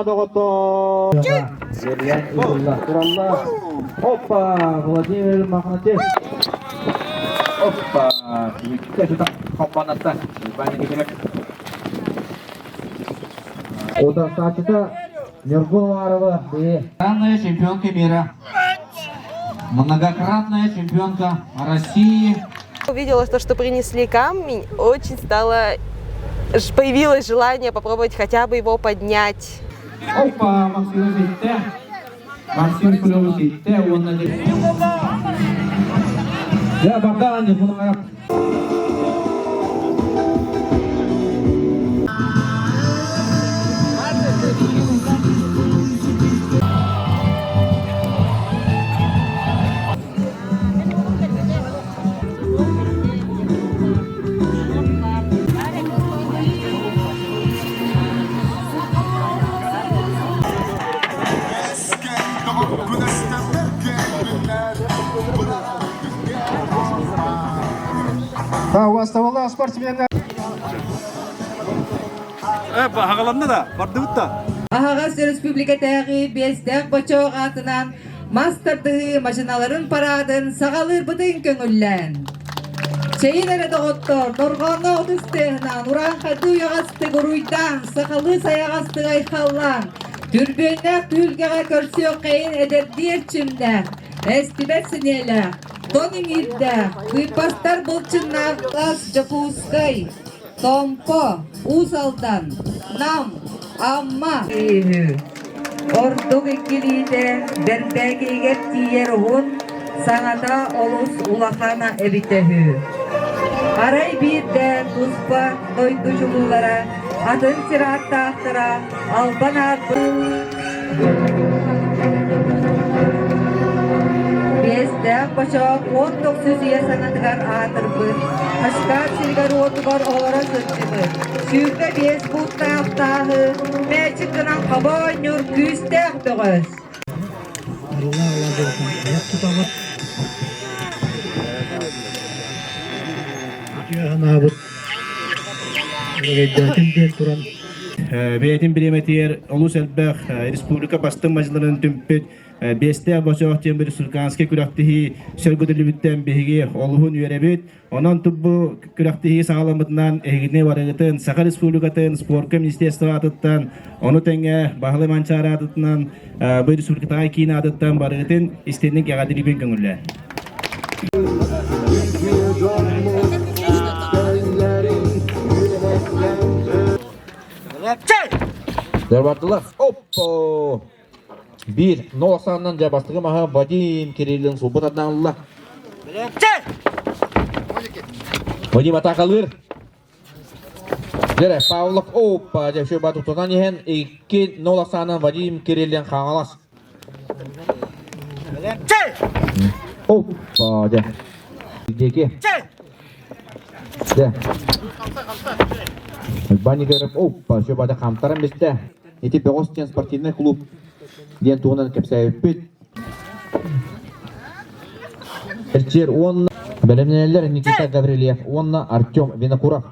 доғыто. Зерьян Ибулла Туралла. Опа, Владимир Махнатев. Опа, kita sudah komponatan. Banyak kita. Удар сачыта Мергулова Данная чемпионка мира. Многократная чемпионка России. Увидела то, что принесли камень, очень появилось желание попробовать хотя бы его поднять. Опа, Максим Клюсите, он на Я Богдан, не знаю. У вас tavalla спортсменler. Hagalandı da, vardı da. Ahagaz Respublikadagi Bezdek Boçoq atынан Masterdığı maşinaların paradın sağalır bıdın köngüllen. Çeyinere doğuttor, dorgonu odüstehnan, uran kadı yağastı guruydan, sakalı sayağastı aykallan. Türbünek tülgege körsüyor keyin eder diğer çimde. Estibet sinele, tonin irde, kıypastar bulçınlar, las japuskay. Tompo, Uzal'dan, Nam, Amma. Orduk ikilide, berdeki igettiyer hun, sanada olus ulakana ebitehü. Aray bir de tuzpa doyducululara, adın sirat tahtıra, alban adın. Bezdek Boçoq 19 sanatgar atırpır. Aşkar silgar otugar oğlara sırtıpır. Süyükte bez butta aftahı, meçiktinan kabanyor küstek dögöz. Бейтин биреметер олус элбэх республика бастын мажларын түмпөт бесте бошоохтен бир сурканский күрактихи сөргөдүлүбүттен биһиги олуһун үөребит онон туббу күрактихи сагаламытынан эгине барыгытын Саха республикатын спортка министерствоатыттан ону теңе бахалы манчаратытынан бу республикатага кийинатыттан барыгытын истенник ягадилибин көңүлле. Зарбатылар. Опа! 1-0 санынан жабастығы маға Вадим Кириллин суббат аднанылла. Вадим атақалыр. Жәрі, Павлов. Опа! Жәпші бату тұтан ехен 2-0 санынан Вадим Кириллин қағалас. Опа! Жә. Деке. Жә. Бани көріп, опа, шөбада қамтарам бесті. Еті Беғостен спортивный клуб. Ден туғынан кәпсәйіп бет. Әрчер, онына бәлемнелер Никита Гаврилиев, онына Артем Винокуров.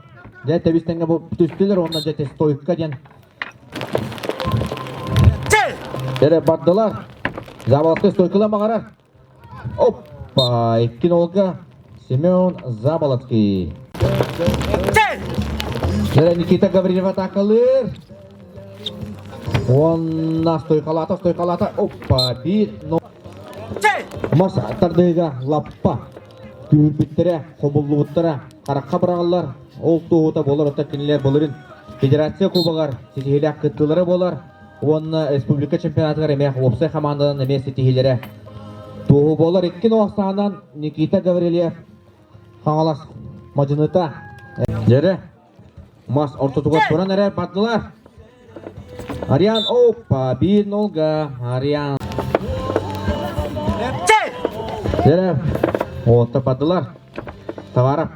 Дәй тәбістенге бұл түстілер, онына жәте стойкка ден. Әрі бардылар. Забалақты стойкыла мағара. Опа, 2-0 Семен Забалацкий. Никита Гаврилев атақалыр. Онна стойқалата. Опа, 1-0. Мас аттардыға лаппа. Күрбіттері, қобыллығыттары, қараққа бірағылар. Ол туғыта болар, отаккенілер болырын. Федерация кубағар, сетихелек күттілері болар. Онна республика чемпионатығар емек, опсай командадан емек сетихелері. Туғы болар, 2-0 сағынан Никита Гаврилев. Қаңалас, мажыныта. Жәрі. Мас ортотуға тұран әрі бардылар. Ариан, опа, 1-0 Ариан. Жәрі, отты бардылар. Таварап.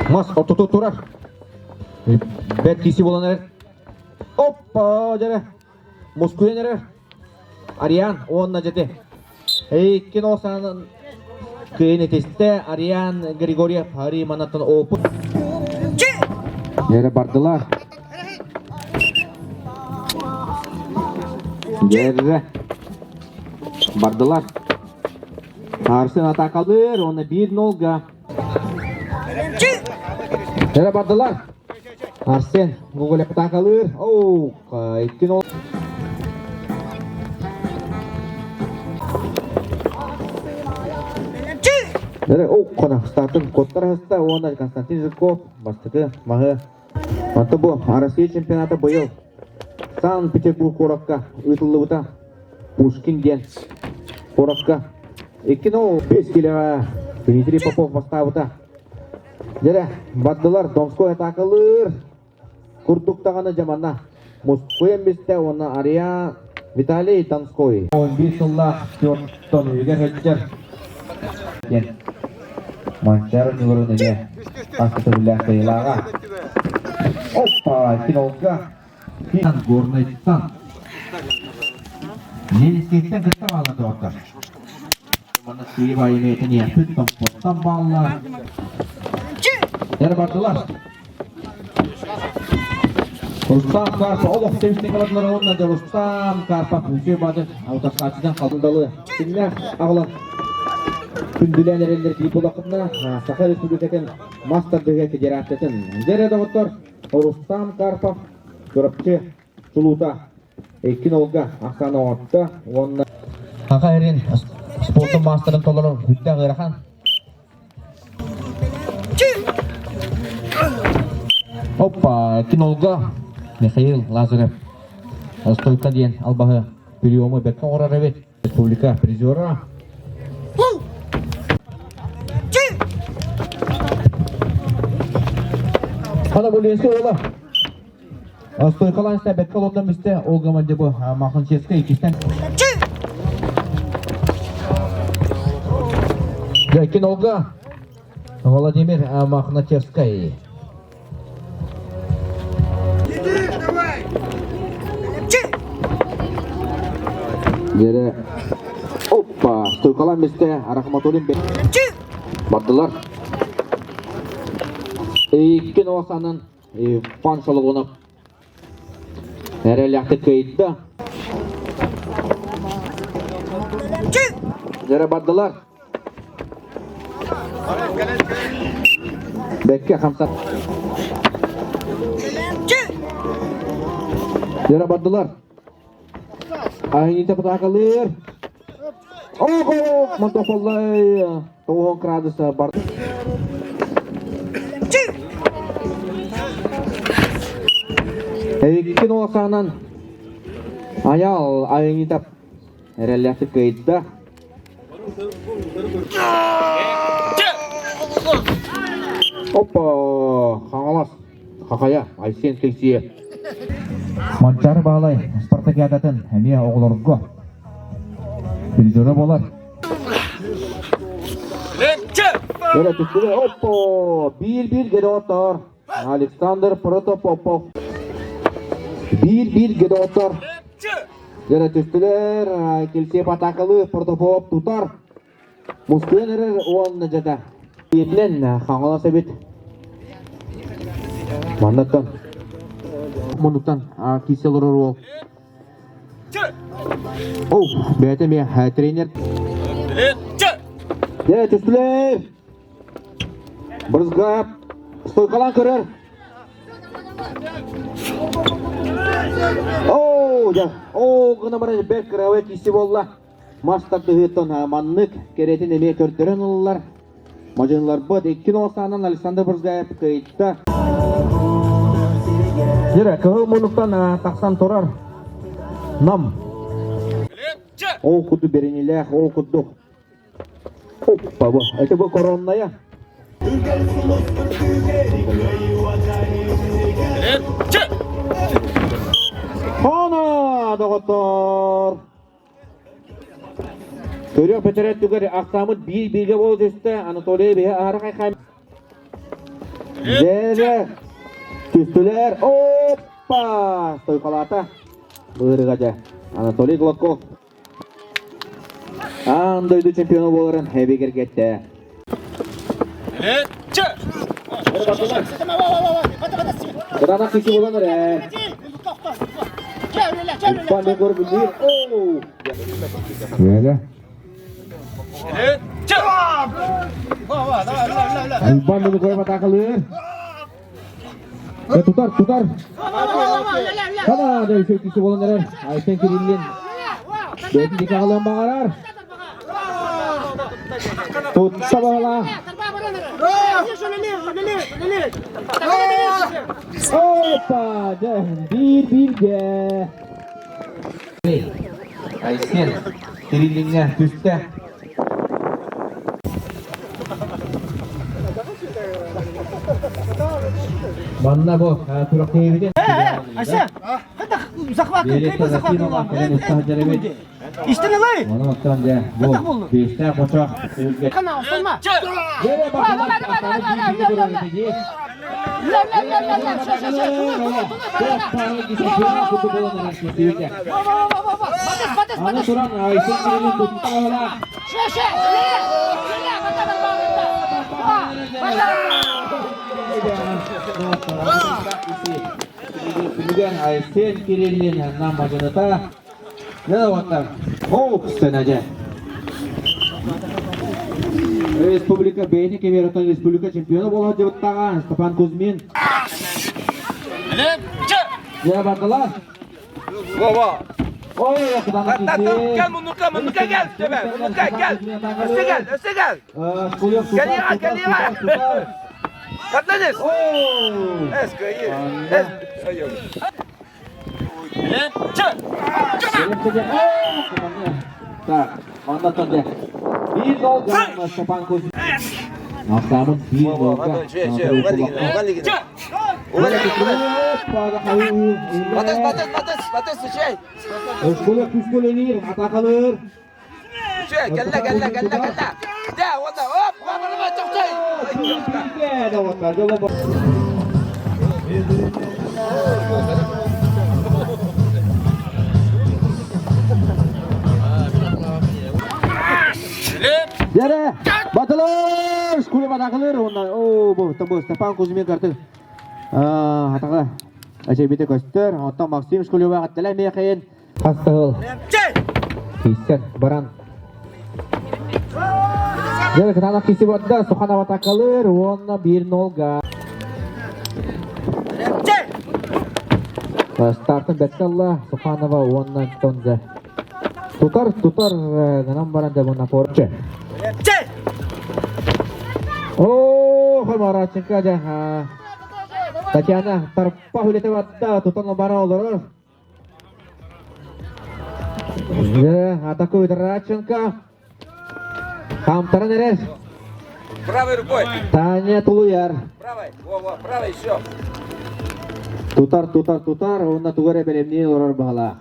Мас ортоту тұрар. Бәт кесі болан әрі. Опа, жәрі. Москуен әрі. Ариан, онына жете. 2-0 санын күйені тесті. Ариан Григорьев, Хари Манаттан опы. Жәрі бардылар. Жерре. Bardılar. Arsen atakalır. Ona 1-0'ga. Jere bardılar. Arsen Google atakalır. Oh, 2-0. Jere kona startın kodlar hasta. Ona Konstantin Zhirkov бастығы мағы. Аты bu Россия чемпионаты быйыл Санкт-Петербург қорапқа ұйтылы бұта Пушкинден қорапқа 2-0 5 келеға Дмитрий Попов баста бұта. Жері баддылар Донской атақылыр Күрдіктағаны жаманна Москва ембесте оны Ария Виталий Донской 11 жылла 4-тон үйге ғыджыр Манчар жүгірінеге Астыты біләқ қиылаға Опа, 2-0-ға Горный Титан Ленискеттен кіттім алады отыр Мұны сүйіп айметіне түттім қоттан балылар Жер бардылар Рустам Карпа, олық севістен қаладылар онына да Рустам Карпа Үсе бады аутасқачыдан қалдындалы Сіңлер ағылын Күнділән әрелдер кейіп олақынна Саха Республикатын Мастер-дөге федерациясын Жер әді Рустам Карпов көріпті Чулута 2-0-ға Ақсаны оңатты Онына Қақа әрен спорттың мастерын толырын үттен ғырахан Опа, 2-0-ға Михаил Лазарев Стойка дейін албағы приемы бәткен орар әбет Республика призера Қана бөлінсе ола Стойқаланса бәткал ондан бізде Олга Мандебі Маханческі екістен 2-0-ға Владимир Махначевский Жері Опа, стойқалан бізде Рахматулин бардылар 2-0 санын паншылық онып әреліяқты көйтті Жері бардылар Бәкке қамсат Жері бардылар Айниті бұтақылыр Оғо, мұнтоқылай 9 градусы барды Әйеккен оласағынан аял айынитап әрәләті көйді. Опа, қаңалас, қақая, Айсен Кексие. Манчары бағалай, Спартакиадатын әме оғылырғы. Білжері болар. Өрі түскілі, опа, бір кеді отыр. Александр Протопопов. Bir gede otur. Jere tüstüler, kelse patakılı Протопопов tutar. Muskuen erer oğanına jata. Yetlen қаңала sebet. Mandattan. Mandattan kiselur ol. Oh, betem ya trainer. Jere tüstüler. Bırzgap. Stойқалан көрер. Гына бара бер кіраве кесі болла. Маштарды ғыттон маннық керетін әме көрттірін ұлылар. Мажынылар бұд 2-0 санын Александр Бұрзгаев көйтті. Жері, кіғыл мұнықтан тақсан тұрар. Нам. Ол құдды беренелі, ол құдды. Оппа бұл, әті бұл коронна я. Хана доғыттыр. Көрек бітірет түгері ақсамыд бейге бол жүсті. Анатолий бейе ары қайқайм. Жері. Түстілер. Оппа. Стойқалата. Бұғырғаja. Анатолий Гладков. Андойды чемпионы болырын әбегер кетті. Құдана кесі боланыр әр. Ильпан Егор Билир. Оу! Böyle. Ильпан bunu koyma takılır. Ve tutar. Kana da yüksekçisi olanlar. Ayşen Kirillin. Dördüncü kağılan bağırar. Tutsa bağla. Hoppa! Bir. Ayşen Kirillin'e düştü. Bana bu Turak TV'de. Aşağı. Hadi uzak vakit. Birlikte Rasim olan Kalen Ustah Cerebet. İşte ne lan? Ona baktan bu. Beşte koçak. Kana olma. Yere bakalım. Ana Turan Ayşen Kiril'in tuttuğuna. Kemudian Ayşen Kiril'in namanya ta ne waktu hoax aja. Respublika Beni Kemeratan Respublika Çempiyonu bola jebuttangan Stefan Kuzmin. Ya bakalım. Baba. Oh ya kedana kisi. Gel Munduka gel. Munduka gel. Öse gel. Geliyor. Katladınız. Oh. Eski. Tak, anlatan dia. Bir gol gol Stefan Kuzmin. Namun bir gol gol. Batas şey. Kuskul ini mata kalır. Gel. Ya valla hop. Bana çok şey. Ya da vakar coba. Jare, batılır. Skulu mata kalır ondan. Oh, bu tembus Stefan Kuzmin kartı. Hatakah. Aja bite koster, otak Maxim skulu banget telah meyakin. Hastahul. Kisan baran. Jadi kita anak kisi buat dah, Sohana mata kalır, wonna 1-0 ga. Startın betkallah, Sohana va wonna tonja. Tutar, ganam baran da bunna porche. Oh, kemara cengka aja. Tatiana terpahuli tewada, tutar lembaran olur. Ya, ataku teracengka. Kamtaran Neres. Правый рукой. Tanya Tuluyar. Правый. Правый еще. Tutar. Onda tugare belemni orar bahala.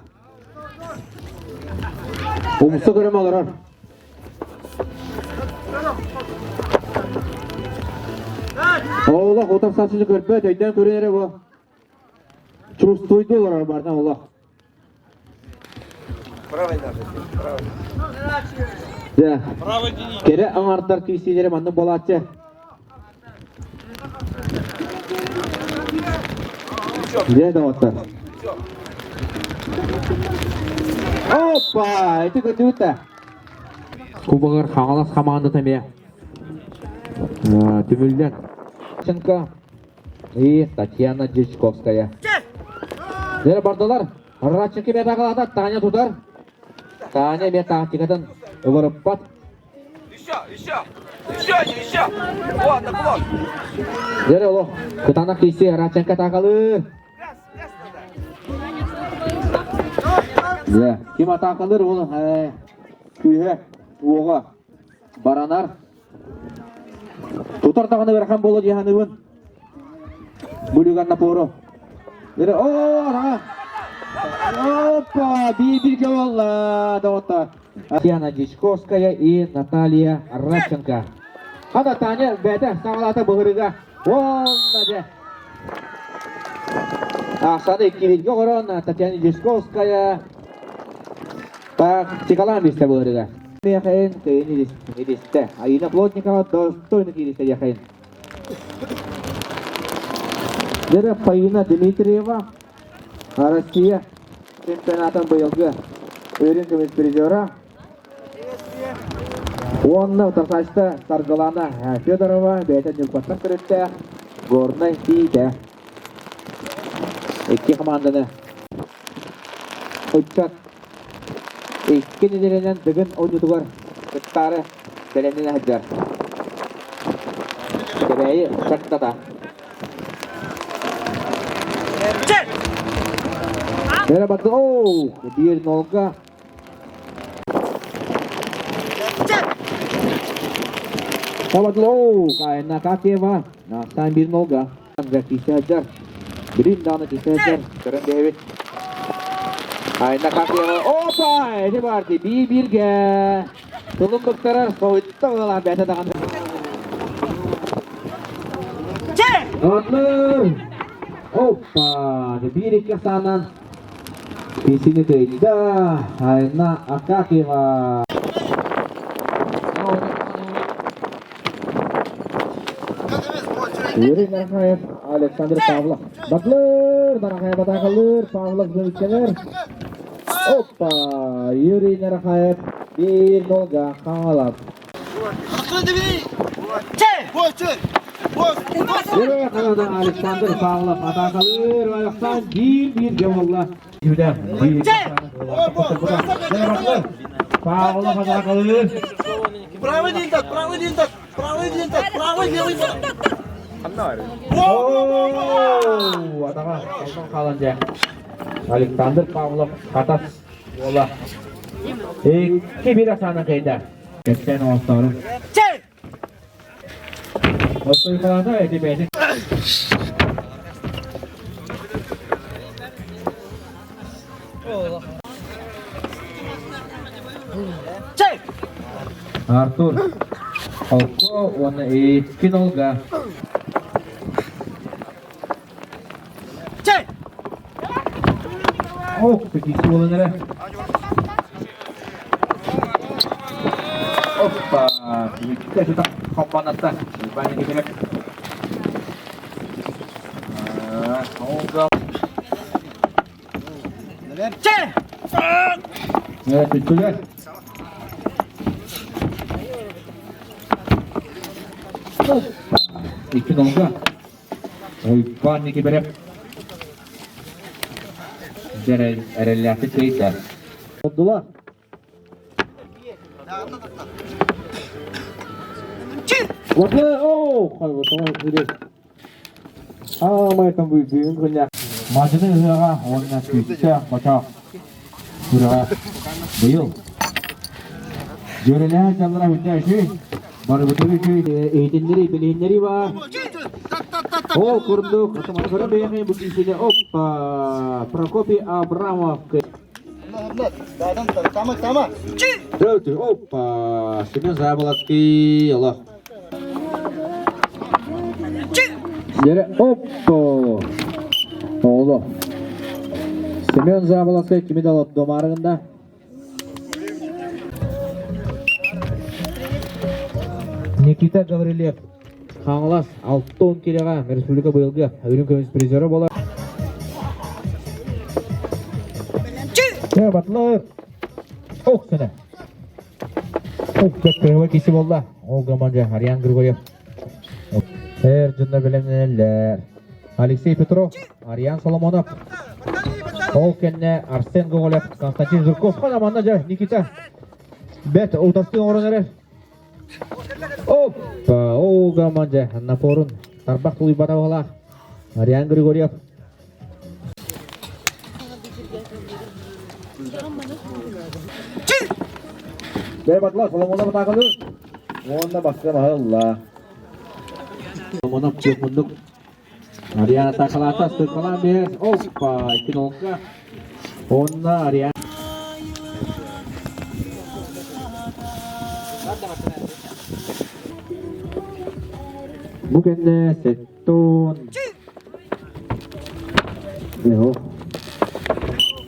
Umsu görem orar. Allah otak saçını görpe, teyden görünere bu. Çurustuydu orar bardan Allah. Правый надо. Правый. Ya. Kere anartar kisileri mandı bolatçı. Ya da otar. Hoppa, itu kedua. Kubangar hangalas kamanda temya. Tümülden. Çenka. Tatiana Jechkovskaya. Nere bardalar? Rachenki beta kalada tanya tutar. Tanya beta tikatan. Overpat. Еще. Вот, так вот. Nere lo? Ketana kisi Rachenka takalır. Ya, kim atakalır onu? Kühe, oğa, baranar. Tutar tağını verken bolu cihanıbın. Bulugan naporo. Nere, raha. Hoppa, bir ke valla, da Tatiana Jechkovskaya и Наталья Радченко. Hada tanya beda sangalata bahırıga. Valla de. Sana ikiliga oran Tatiana Jechkovskaya. Так, Чекалам бисте bahırıga. Yahain ke ini diste. Ayina Plotnikova достойно килисте yahain. Дера Фаина Дмитриева, Россия. чемпионатын быйылгы өрін көмес призері. Онны ұтырсашты Сарғылана Федорова бәйтін жүлпаттан көрітті. Горный дейді. Екі команданы ұтчат. Екі неделенен бүгін ойнытуғар күттары сәлемден әджар. Кәрәйі шақтата. Merhaba. Oh, 1-0'ga. Oh, kayna Kakeva. Naksan 1-0'ga. Zaki Hajar. Birindan Zaki Hajar. Keren David. Kayna Kakeva. Opa, ini berarti 1-1'ga. Tulum dokter soyutta lah biasa tangan. Atler. Opa, ada 1-2 kesanan. Di sini tidak hanya Akakeva. Yuri Narakayev, Alexander Pavlov. Butler, Narakayev batakalır, Pavlov zevkler. Hoppa, Yuri Narakayev 1-0'ga kalah. Yuri Narakayev, Alexander Pavlov batakalır, ayaktan 1-1 oldu. Sudah Pavlov batakalır. Правый динтак, правый динтак, правый динтак, правый левый. Oh, atakan kalınca Alexander Pavlov atas bola. 2-1 sana kayda. Geçen ortaları. Ortayı falan da edebiyatı. Arthur Oko warna finalga. Oh, pergi semuanya. Opa, kita sudah kapan atas. Banyak kita nak. Semoga. Ya, betul ya. İki nolga. Oy, banyak kita berap. Erelliği çeyizler. Abdullah. Bakın, ooo. Hayır, tamam, gidiyor. May büyüğün kılya. Maçını hızlığa, onunla küçükçe, maça. Buraya, bu yıl. Görülen çaldıra hücca şey. Barbutu şey, eğitimleri, bilinleri var. Oh, kurduk. Teman-teman bayangin bukti sini. Opa, Prokopi Abramov. Tama. Terus, opa, Semyon Zabalatski, Allah. Jadi, opa, Allah. Semyon Zabalatski kimi dalıp domarında. Nikita Gavrilev. Қаңылас 6 келеға республика бұйылғы өрін көмес призері бола. Батлыр. Оқ сені. Оқ көтпеуі кесі болды. Ол команда Ариан Григорьев. Жында білімнелер. Алексей Петров, Ариан Соломонов. Ол кенне Арсен Гоголев, Константин Зурков. Қанаманда жа Никита. Бәт ұлтастың орын Опа, о команда Напорун. Тарбақ тұлы бата оғала. Ариан Григорьев. Бәйбатла, Соломонов тақылы. Онда басқа мағылла. Соломонов көп мұндық. Ариан тақылы атас, тұқылан бер. Опа, 2-0'ға. Онда Ариан. Bugün de Seton. Yo.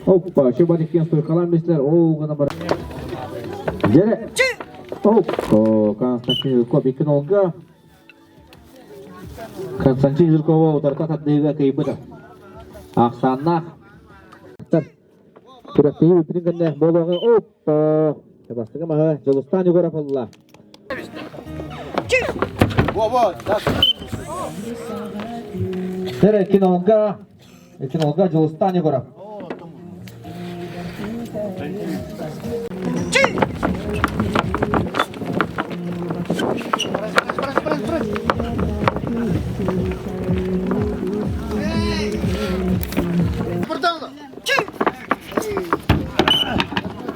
Hoppa, coba dikian kalan mister. Oh, kena ber. Jadi. Oh, Konstantin Zurkov 2-0'ga. Konstantin Zurkov tercatat juga ke ibu dah. Aksana. Күрәктеги үтүнүн кенне болгон оппа. Табастыга мага Жолустан Егоров алла. Во, так. Тер Экинолга Жолустан Егоров.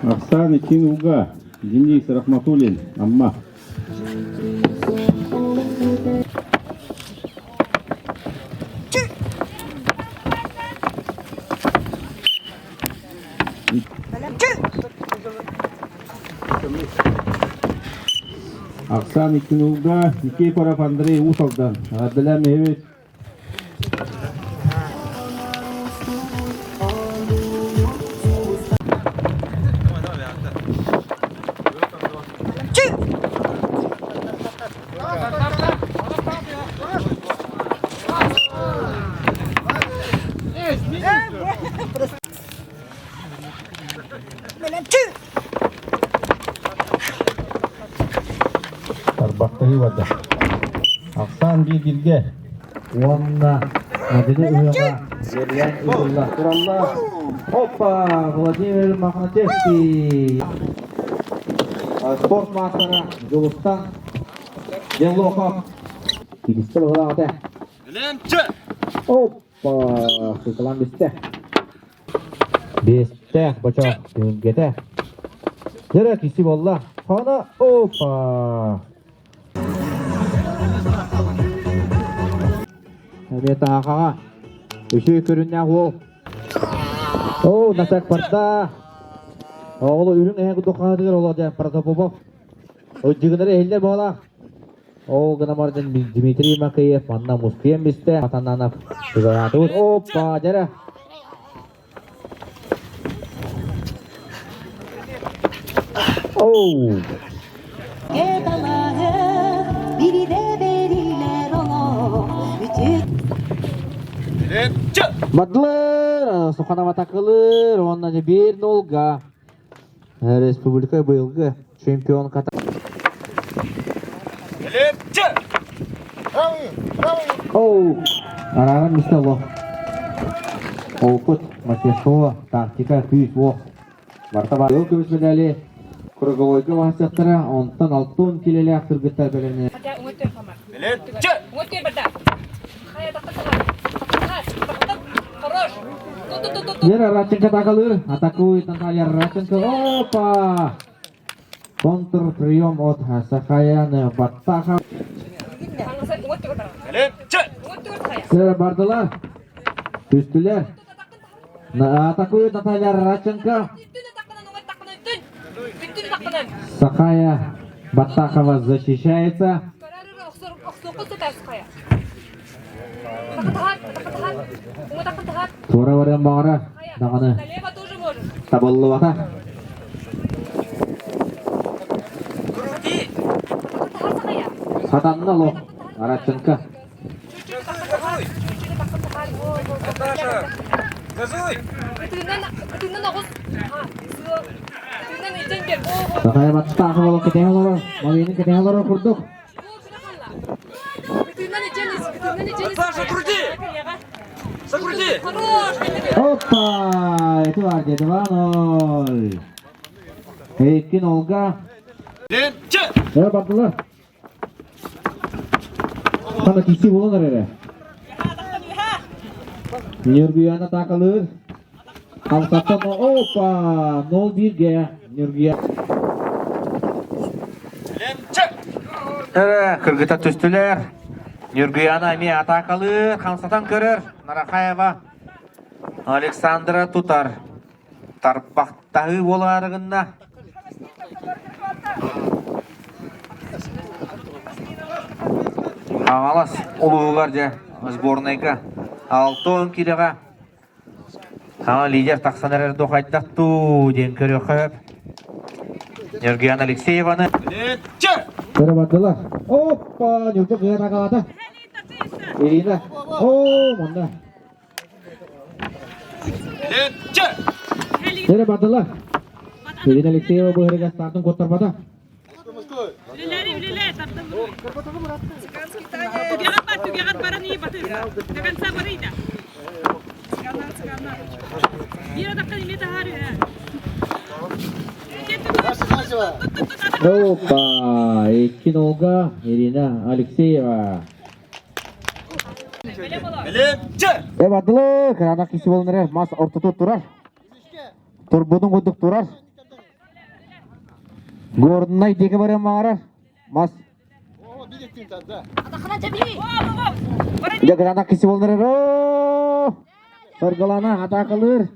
Оксана Кинуга, Денис Рахматуллин, Амма. Оксана Кинуга, Никифоров Андрей Усовдан, Аделя Мевич. Тарбақтығы вады. Ақсан Бигилге. Уанна. Мәдені ұяға. Зерлен Игулла. Туралла. Опа! Владимир Махначевский. Спорт мастера Жолустан. Делохов. Килісті бұғылағыды. Опа! Сұйқылан бесті. Бесті. Бача. Түнгеті. Жері кесі болла. Қана. Опа! Әбеті ақаға. Үші көрінне ол. Оу, насақ барда. Оғылы үрін әңгі доқанадығыр олады. Протопопов. Өджігінері әлдер бағала. Оу, ғынамардың Дмитрий Макеев. Манна Мускием бесті. Атананов. Үгіратығыз. Опа, жәрі. Оу. Biri de veriler o bütün Бадлыр, Суханова такылыр, онна же 1-0-га. Республика быйылгы чемпион ката. Оу, арарам мистело. Олкут, Матешова, тактика күйіс оқ. Бартаба ел көміс медали. Круговойғы васықтыра, онтан алтын келелі ақтыргыттар бәліне. Ера Радченко такалыр, атакует Наталья Радченко. Опа! Контрприем от Сахаяны Баттаха. Сэр бардылар. Түстілер. Атакует Наталья Радченко. Сахая Баттахова защищается. Тура-варен бағара. Дағаны. Табылы бата. Сатанына ло. Радченко. Сахая Баттахова ло кетеғалары. Малиның кетеғалары құрдық. Закрути! Опа! Это варди 2-0. Экинолга. Эр бардылар. Қана киси болыңдар әрі. Нергияна тақылыр. Қалсаттан опа! 0-1-ге. Нергия. Әрі қырғыта түстілер. Нергияна әме атақылыр. Қалсаттан көрір. Нарахаева. Александра Тутар. Тарпақтағы боларығында. Ағалас ұлығылар же. Сборнайға. 6-10 келеға. Ама лидер тақсанарар доқайттақту. Ден көрі қөп. Нергияна Алексееваны. Көрі опа! Нергияна ғыра тағалады. Ирина. О, мұнда. Нері бардыла. Ирина Алексеева бұғырыға стартын көттарбада. Опа, 2-0'га Ирина Алексеева. Бардылы, қырана кесі болыныры, мас ортыту тұрар. Турбудың құдық тұрар. Гордынай декі барам мағарар. Мас. Қырана кесі болыныры. Сырғалана атақылыр.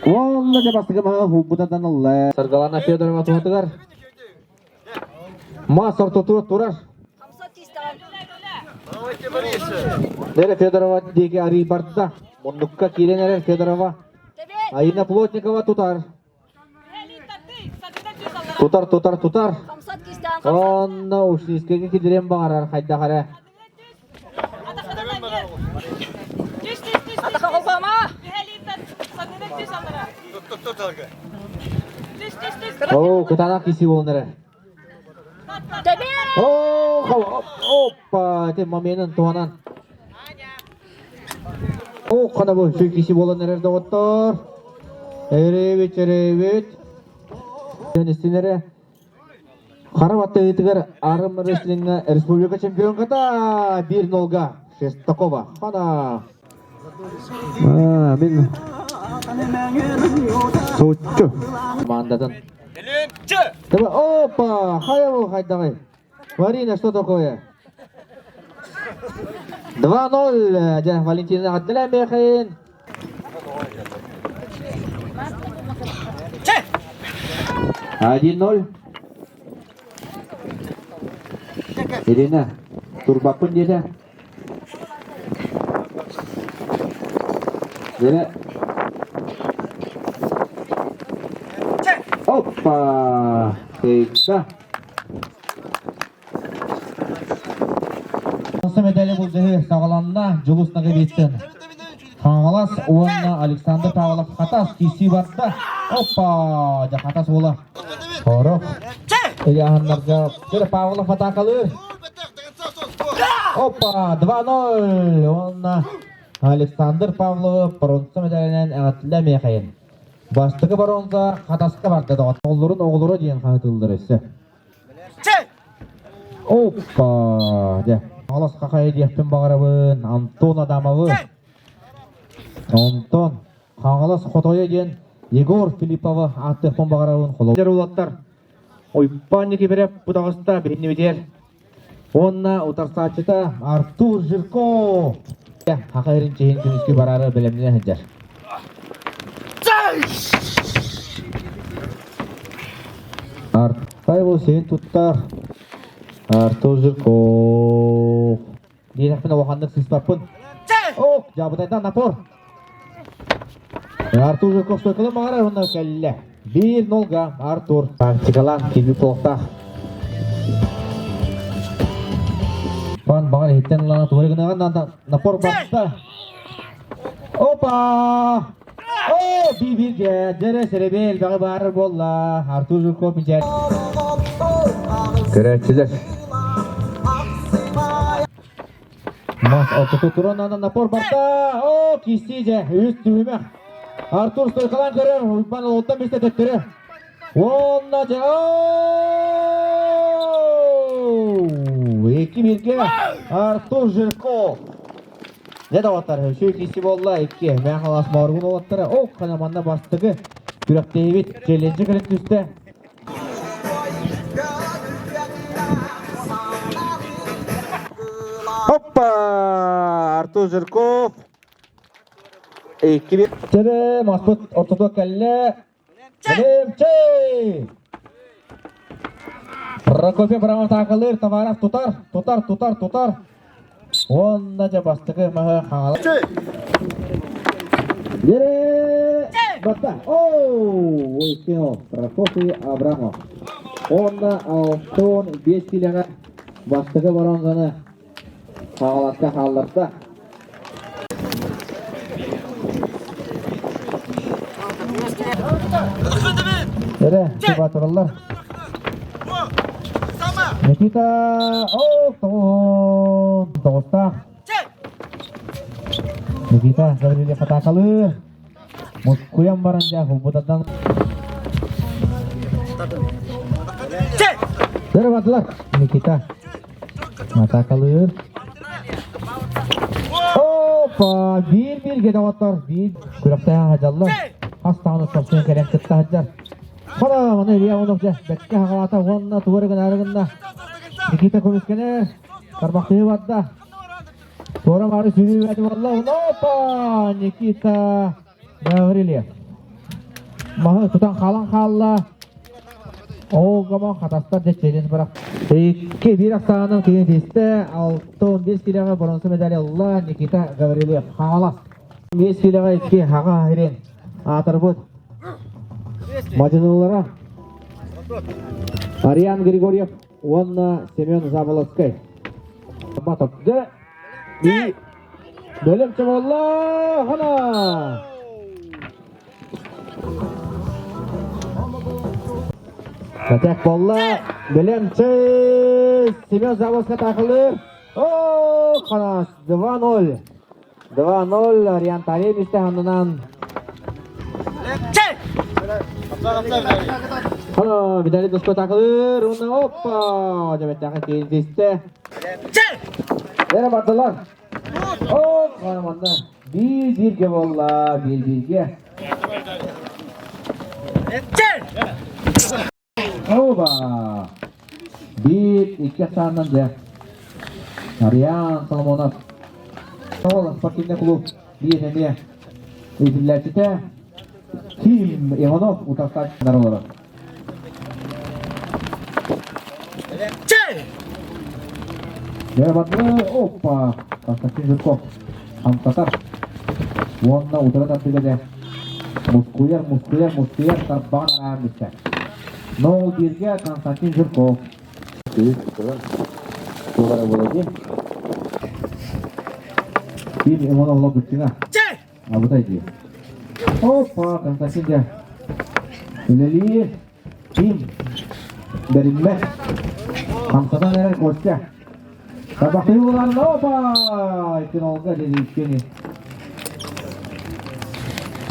Олла жабастығы маға бұдадан ұлы. Сырғалана Федорова туғатығар. Мас ортыту тұрар. Нері Федорова декі арий барды. Мұндыққа келен әрі Федорова. Айна Плотникова тутар. Тутар. Онна ушнискеге кедерен бағарар қайда қара. О, кытана киси болныры. Опа, те маменің туанан. О, қана бұл шүй киси болныры доғыттар. Эребет. Истинері қарап атты етігер арым рестлингі республика чемпион қата 1-0'га Шестакова. Қана. Мен соғытшы. Мандадың. Опа, қая бұл қайдағай. Марина, что такое? 2-0. Валентина Адділән бейхейін. Один 0. Ирина, турбапын деді. Дері. Опа! Кейтті. Осы медалі бұл жығы сағаланына жылысынығы беттін. Қаңғалас оғанына Александр Павлов қатас кесі барды. Опа! Жа қатас ола. Қорық. Ильяханларға бір Павлов атақалыр. Опа! 2-0. Оғанына Александр Павлов бұрынсы медалінен әғатілі мейқайын. Бастығы баронза қатасқа барды. Оғылырын дейін қанытылдыр есі. Опа! Алас қақайы дияқпен бағарабын. Антон Адамовы. Антон. Қаңғалас қотойы дейін Егор Филиппова аттықпен бағарабын. Қолаудар олаттар. Ойпаннеке беріп бұдағыста біріне бетер. Онна ұтарсатчыта Артур Жирко. Қақайырын чейін күніске барары біліміне әндер. Артай бұл сен тұттар. Артур Жирко. Денақпен оғандық сыспаппын. Оқ, жабытайдан напор. Артур Жирко стойқылы мағарар онна кәлі. 1-0'га Артур. Практикалан келбі полықтақ. Бан бағар еттен ұлана туғырығынаған напор бақытта. Опа! О, бибир жәрі сәребел бағы барыр болла. Артур Жирко мен жәрі. Көрәтшілер. Мас алтыты тұранынан напор бақытта. О, кесте жә, өз түвіме. Артур стойқалан көрер, ұйпан ұлттан бесте төттірі. Онна жә, екі бірге Артур Жирко. Не даваттар, шөй кесі болла, екі. Мән қалас марғын олаттары. О, қанаманда бастығы. Күрәкте ебет, желенші кіріп түсті. Оппа! Артур Жирков. Екі бір. Тері, Маспұт ортодық кәлі. Әлемчей! Прокопия Брамар тақылыр, Тамаров тұтар. Онна жа бастығы маға қағалы. Ері! Баста! Оу! Ойкено, Прокопия Абрамов. Онна Алтон 5 келеға бастығы баранғаны қағалатқа қағалатта. Öyle, Kubatırlar. Nikita, Toğusta. Nikita, Gabriel'e patakalı. Muskuyam barınca hubutadan. Öyle battılar. Nikita. Patakalı. Hoppa, bir gedavatlar. Bir kuraktaya hajallar. Hastağını sorsun kerem çıktı hajar. Hala mana Elia onokja. Bekke hagata wonna tuvargan araganda. Nikita komiskene. Tarbaqti wadda. Tora mari sini wadi wallahu hoppa. Nikita Gavriliya. Maha tutan kalan kalla. Gama katastar geçeceğiniz bırak. İki bir haftanın kendisi 6-11 kiloga bronze medalya Allah Nikita Gavriliya. Hala. 5 kiloga 2 haga ahirin. Atarbut. Majnulara. Arian Grigoryev, Ванна Семен Заболоцкий. Батокда. И Бөлем чабалла хана. Kaçak bolla. Бөлем Семен Заболоцкий takılı. Хаnas 2-0. 2-0 Arian Tarim istehanından. Halo, medali dosko takılır. Ona hoppa. Cemet'ten kendisi. Yere battılar. Kahramanlar. Bir ge valla. Bir ge. Oba. Bir iki sananca. Arian Salmonov. Oğlan Sportivne klub. Bir neye. Eğitimlerçite. Kim Ivanov utaklar olarak. Yere battılar. Hoppa. Konstantin Zhirkov. Hamtatar. Ванна утра тапсырды. Мускуяр тарбан арабиста. Но бирге Константин Жирков. Тугара болады. Бир Иванов логичина. Абутайди. Опа, Константин де. Илели. Ким. Берилме. Хамсадан эрер костя. Табақи болар. Опа. Икен олга dedi ikeni.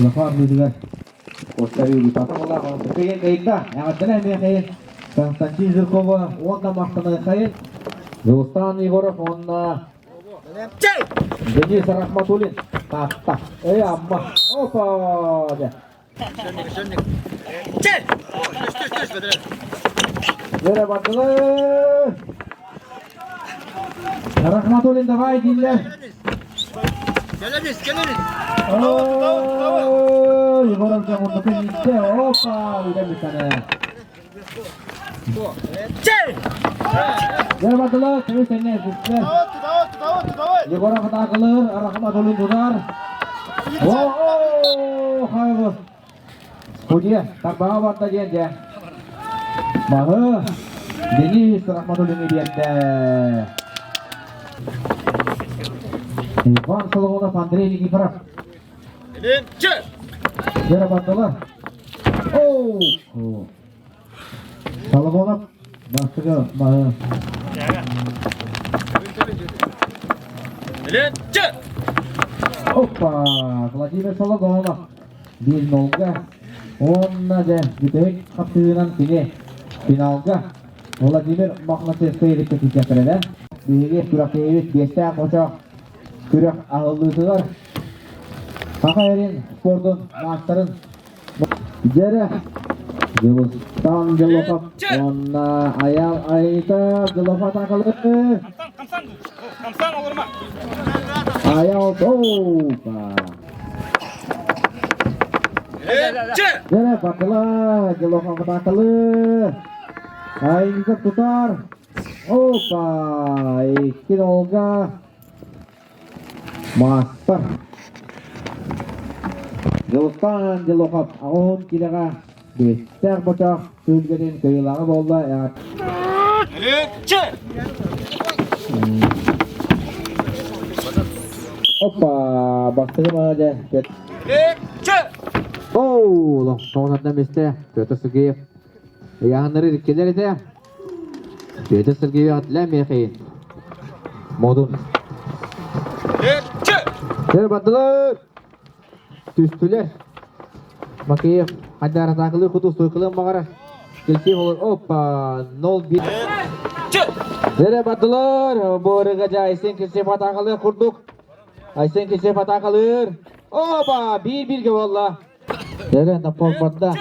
Lafar juga. Kostari di tata bola kalau terkait kaitnya, yang ada nih kain. Konstantin Zhirkov, onda mahtana kain. Ruslan Igorov, onda. Denis Rahmatulin, tak. Amma, opa aja. Yere baktılar. Rahmatulin davay dinle. Geliriz. Igorov jangan untuk ini. Opa, udah bisa nih. Yere baktılar, terus ini güzel. Igorov takılır, Rahmatulin tutar. Hayır. Pujian, tak bawa warta dia. Bahwa Denis Rahmatulin ini dia. Ivan Solomonov, Andrei Nikiforov. Yere battılar. Solomonov bastığı bağı. Hoppa, Vladimir Solomonov 1-0'ga. Onda da gidelim kaptığından sini finalga. Vladimir Makhmatsevskaya erişip geçirdi. Birinci Kurakeyevich 5'te koşak. Kurak ağırlığı Kakairin sportun maçların Jere Yıldız'dan Gılofat Ona ayal ayta Gılofat takılı Kamsan olur mu? Ayal topa Jere bakıla Gılofat takılı Ayıncık tutar Opa 2-0'ga Master Yıldan Yılokap Ağın kilaga Beşler bocak Sülgenin kıyıları bolda Hoppa Bastırım aja Оу, соңынан бесте Петр Сергеев. Яғыныры риккелер ете. Петр Сергеев атылан мекейін. Модун. Тер бадылыр. Түстілер. Макеев. Қайдар атақылы құту сойқылың мағара. Келсей olur. Опа. 0-1. Тер бадылыр. Борыға жа Айсен Келсев атақылы құрдық. Айсен Келсев атақылыр. Опа. 1-1-ге болла. Тер напол барда.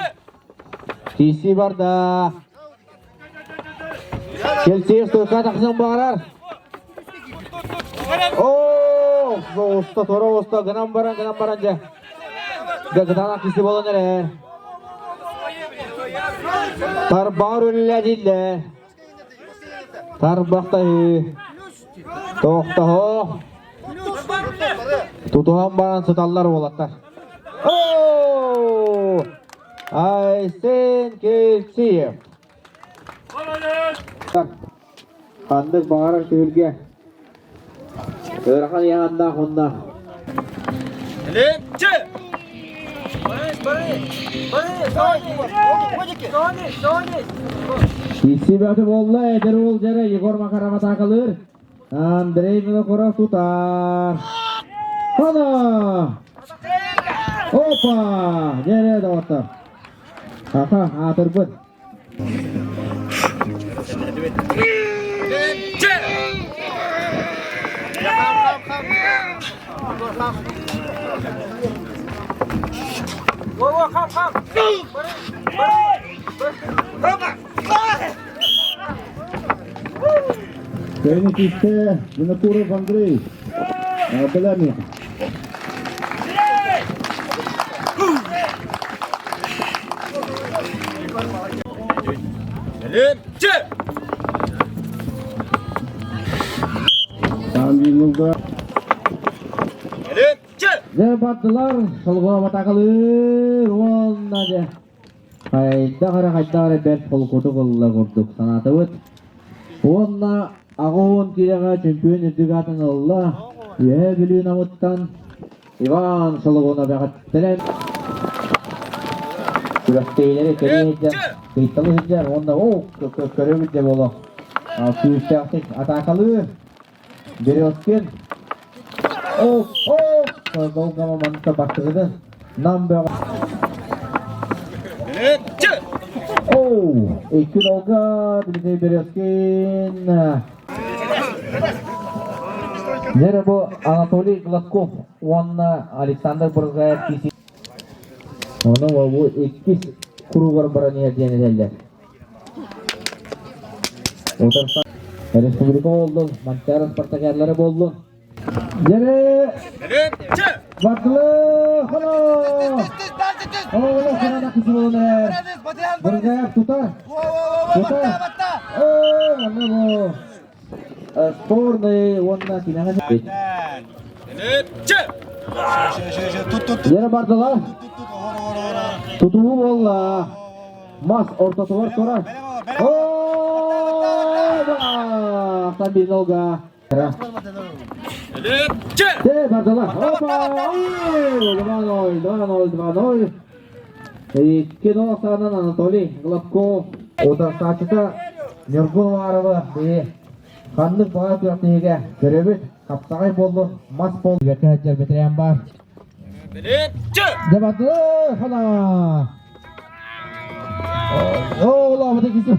Кейси барда. Келсев сойқа атақсын бағарар. Ооо, оста, тора оста, гынан баран жа. Гынан кisi болан әрер. Тар бағыр өлілі дейді. Тар бақтайы. Тоқтағы. Тутуған баран сұталар болаттар. Ооо, Айсен Келсиев. Қандық бағарар көлге. Өрхан яғанда құнда. Кесі бәті болла әдір ол жәрі Егор Макарова тақылыр. Андрей Милокоров тұтар. Қана! Опа! Жәрі дауаттар. Аха, атыр бұд. Кенетисте Винокуров Андрей. Белами. Battılar, solga batakılır, onunla de. Hayda ben pol kotu kolla kurduk sanatı bıt. Onunla ağın kirega çempiyon ödük atın Allah. Üye gülüğün amuttan. İvan solgona beğattiler. Kürekteyileri kereyeceğim. Kıytalı hüccer, onda körü de bolu. Küyüşte aktik atakalır. Biri otken. Golgama mantap baktırdı. Number. İki golga bir Bereskin. Nere bu Anatoly Gladkov, onunla Alexander Burgayev kisi. Onu bu iki kuru var baraniye diyen ederler. Otarsan Respublika oldu, Manchester Spartakerleri oldu. Nere? Baklı, hala. Allah sana kisi oldu. Burgayev tutar. Anne bu. Sporday onunla kinahı. Yere bardılar. Tutuğu valla. Mas ortası var sonra. Aksan bir nolga. De bardılar. Hoppa. Duman oy. İki nolsanan Anatoly Gladkov. Oda saçıda Nurgul varılı. Kanlık bağa tüyatlığı görevi kapsağay bollu. Mas bollu. Gökü haccar bitiren var. De bardılar. Hala. Oğlan bu da kisi var.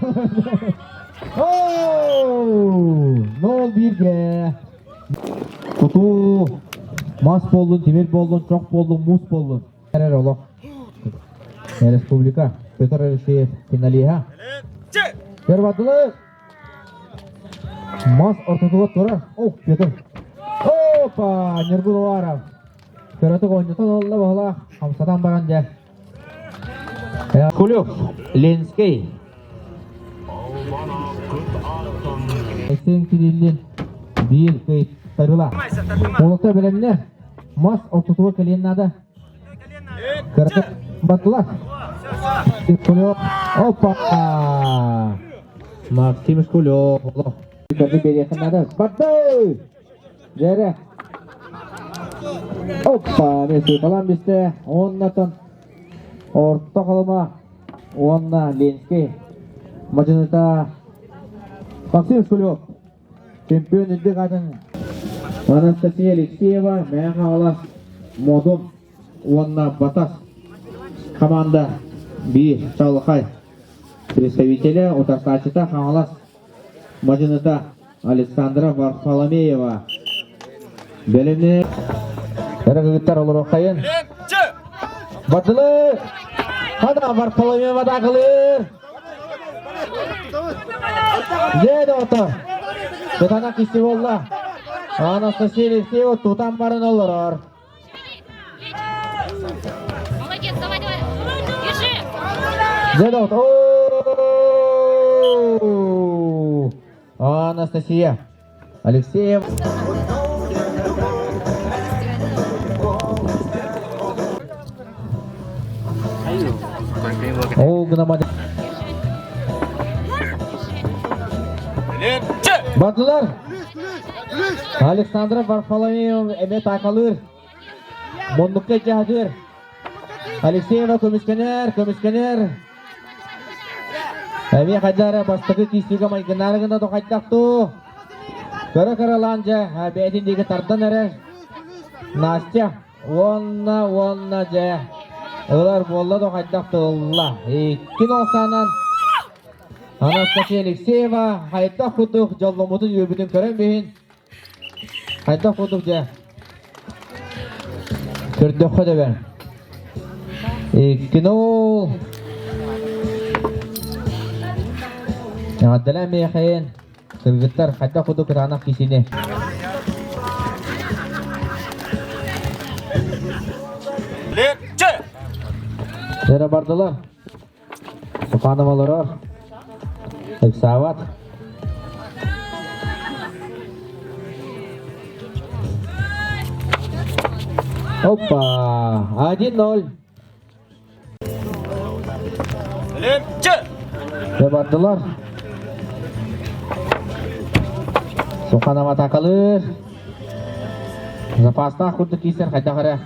Nol birge. Tutu. Mas bollun, timir bollun, çok bollun, mus bollun. Neler oğlum? Respublika. Petar Alişeyev finali ha. Berbatlı. Mas ortada tora. Petar. Hoppa, Nurgul Varov. Körötü oyuncusu oldu bağla. Hamsadan baranca. Kulüp. Lenskey. Esen Kirillin. Bir kayıt sarıla. Olukta bilenler. Mas ortada kaliyen adı. Körötü battılar. Kulüp. Hoppa. Maksimus Kulüp. Körötü beriyesin adı. Battı. Jere. Hoppa, Messi falan bizde. Ondan Орто қалыма онна Ленский. Мажыныта Максим Шулев. Чемпион үдді қатын. Анастасия Алексеева. Мән қағалас Модун. Онна Батас. Команда Би Чалықай. Представителі Отастачыта қағалас Мажыныта Александра Варфоломеева. Бәлемне әрігіттер олар оқайын. Батылы! Қада Варфоломеева да қылыр! Деді оты! Бұтана кесі болла. Анастасия Алексеева тұтан барын олар. Молодец, давай, давай. Держи. Деді оты! Анастасия Алексеев. Ол гынамады. Батылар. Александра Варфоломеева әмет ақалыр. Мұндыққа жағдыр. Алексеева көміскенер. Әме қадары бастығы кестегі майгынарығында доқайттақты. Көрі ланжа бәдіндегі тардан әрі. Настя, онна жа. Олар болла доқайттақты олла. Кін олсанан Анастасия Алексеева қайта құдық жоллымытын өбінің көрін бейін. Қайта құдық жа. Көрді құды бән. Кін ол Аддалан мейхайын кыргыттар қайта құдық рана кесіне. Жәрі бардылар. Сұқанымалар. Сават. Опа! 1-0. Жәрі бардылар. Сұқанама тақылыр. Запасына құдды кейсер қайта қара.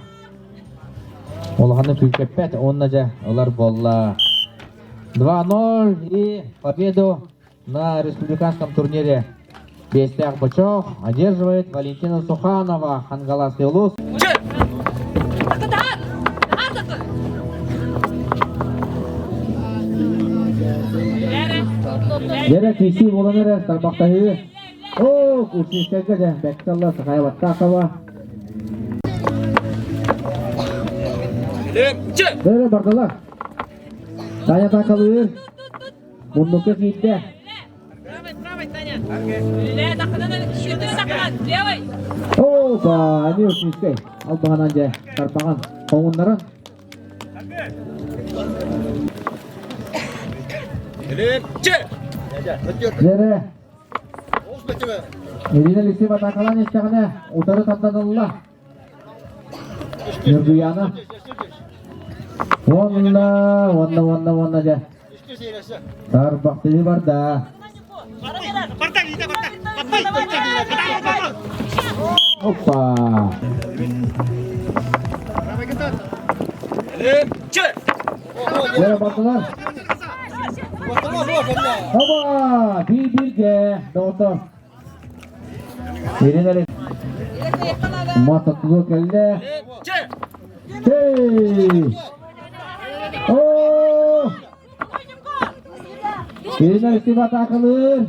Олғаны күлкеппет, онна жа, олар болла. 2-0 и победу на республиканском турнире Бестяк Бычок одерживает Валентина Суханова, Хангаласский улус. Жәрі кесі боланыры Старбақтағы. О, күрсестерге жә, Бәкталла Сықайваттақова. Жәрі бардылар. Таня тақылыр. Мұндыққа кейтті. Опа, әне өтіністей. Ал бағанан жа, тарпаған қоңынларын. Жәрі. Ирина Алексеева тақылан ешқағына ұтары таттадылыла. Нұрдуяны. Онна жа. Тарбақтығы барда. Опа. Жәрі бардылар. Опа. Bir-birге. Доғыты. Ирина Алексеева. Масатығы келді. Ооо! Ирина Алексеева тақылыр.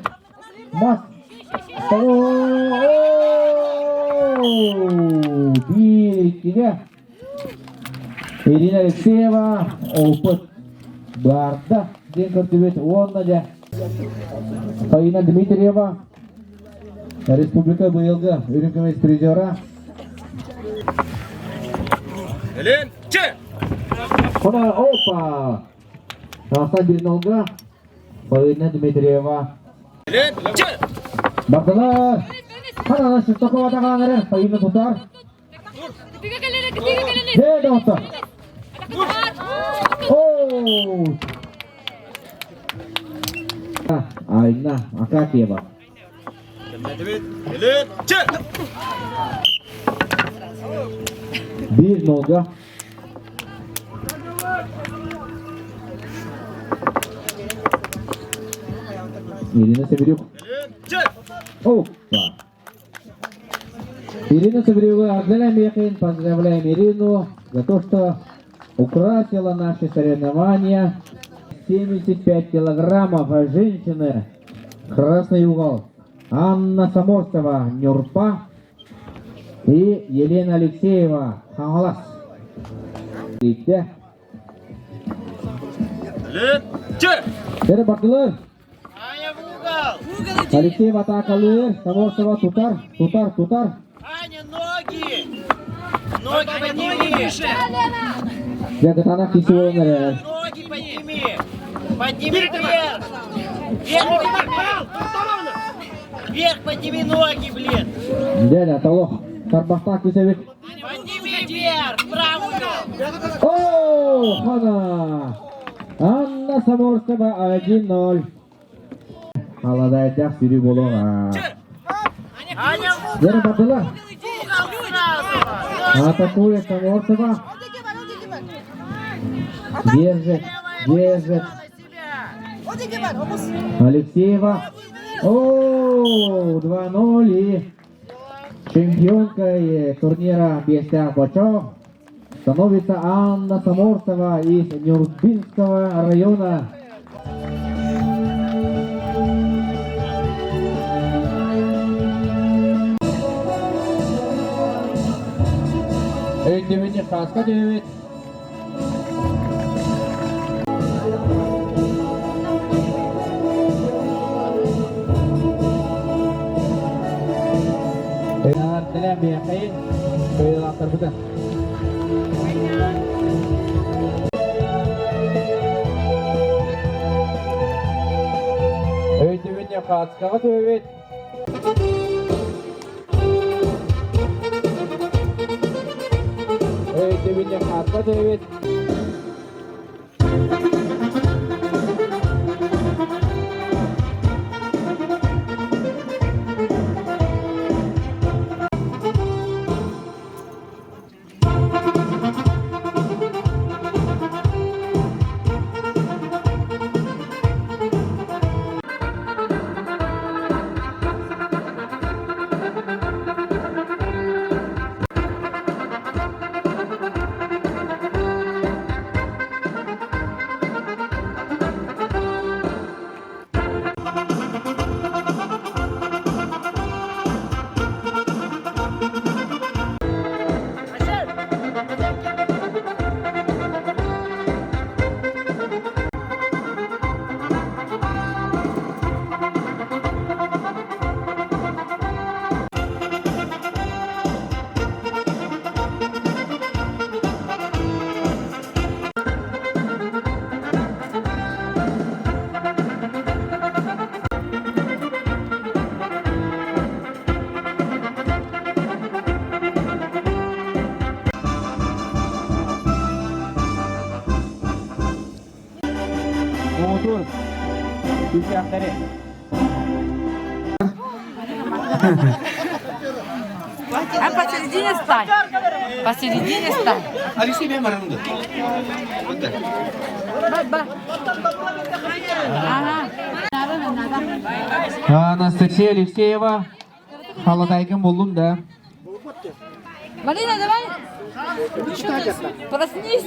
Мас. Ооо! Bir-ikkiге. Ирина Алексеева опыт барды. Ден көртібет онна жа. Фаина Дмитриева. Республика бұйылғы үрінкемес призера. Қона, опа! Тағыстан 1-0-ға. Фаина Дмитриева. Бардылар. Қанана Шыстақова тағаныры. Фаина тұтар. Деді оты. Ооо! Айна Акакиева. 1-0-ға. Ирина Сабирюк. О, да. Ирина Сабирюка, поздравляем Ирину за то, что украсила наши соревнования. 75 килограммов женщины. Красный угол. Анна Саморцева, Нюрпа. И Елена Алексеева, Хангалас. Итте. Бері бақылыр. Алексеев атақалыр. Саморцева тутар. Аня, ноги! Ноги подними! Jadi tanah kisi olunlar. Ноги подними! Подними вверх! Вверх подними ноги, блин! Jadi tolong terbakta kisi bik. Подними вверх! Правую! Oh, Hana. Anna Samorceva 1-0. Haladayda sürü bolonga. Аня, Jadi bakılır. угол сразу! Атакует Саморцева. Держит. Алексеева. О, 2-0 и чемпионкой турнира «Бестя Бочо» становится Анна Саморцева из Нюрбинского района. Öğütümünü kaska dövüt. Dileğen bir yakayın. Böyle atlar bu da. Öğütümünü kaska dövüt. Öğütümünü kaska dövüt. Umut'un düşenleri. А посередине стань. Посередине стань. Алексей Бемаранды. Анастасия Алексеева. Халадайкин болдум да. Марина, давай. Проснись.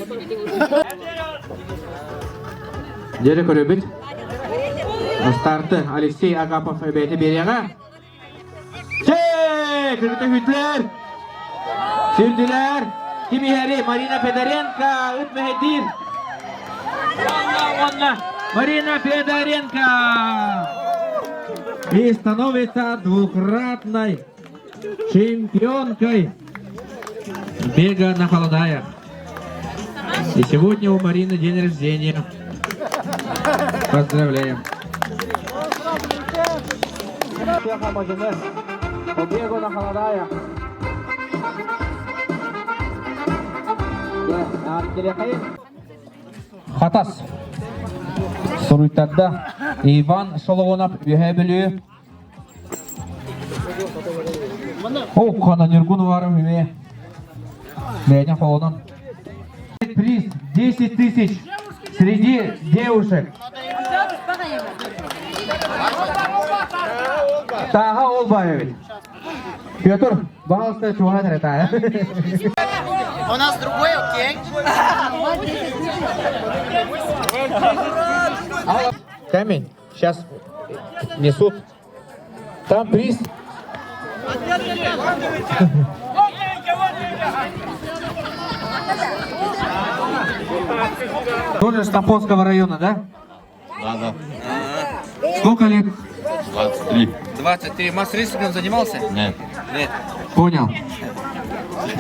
Дері көрөбіт. Старты Алексей Агапов бәйті береға. Кіргіті хүтлер. Сүрділер. Кимихери Марина Федоренко. Үтмәхедир. Марина Федоренко. И становится двукратной чемпионкой бега на холодаях. И сегодня у Марины день рождения. Поздравляем. Побегу на холодаях. Хатас. Суруйтарда Иван Шологонов үйе білі. О, қана Нергун варым үйе. Бәйден холодон. Приз 10 000 среди девушек. Таға ол бай бит. Петр, пожалуйста, чугат это. У нас другой, окей? Камень сейчас несут. Там приз. Тоже с Тампонского района, да? Да. Сколько лет? 23. 23. Масс-рейсингом занимался? Нет. Нет. Понял.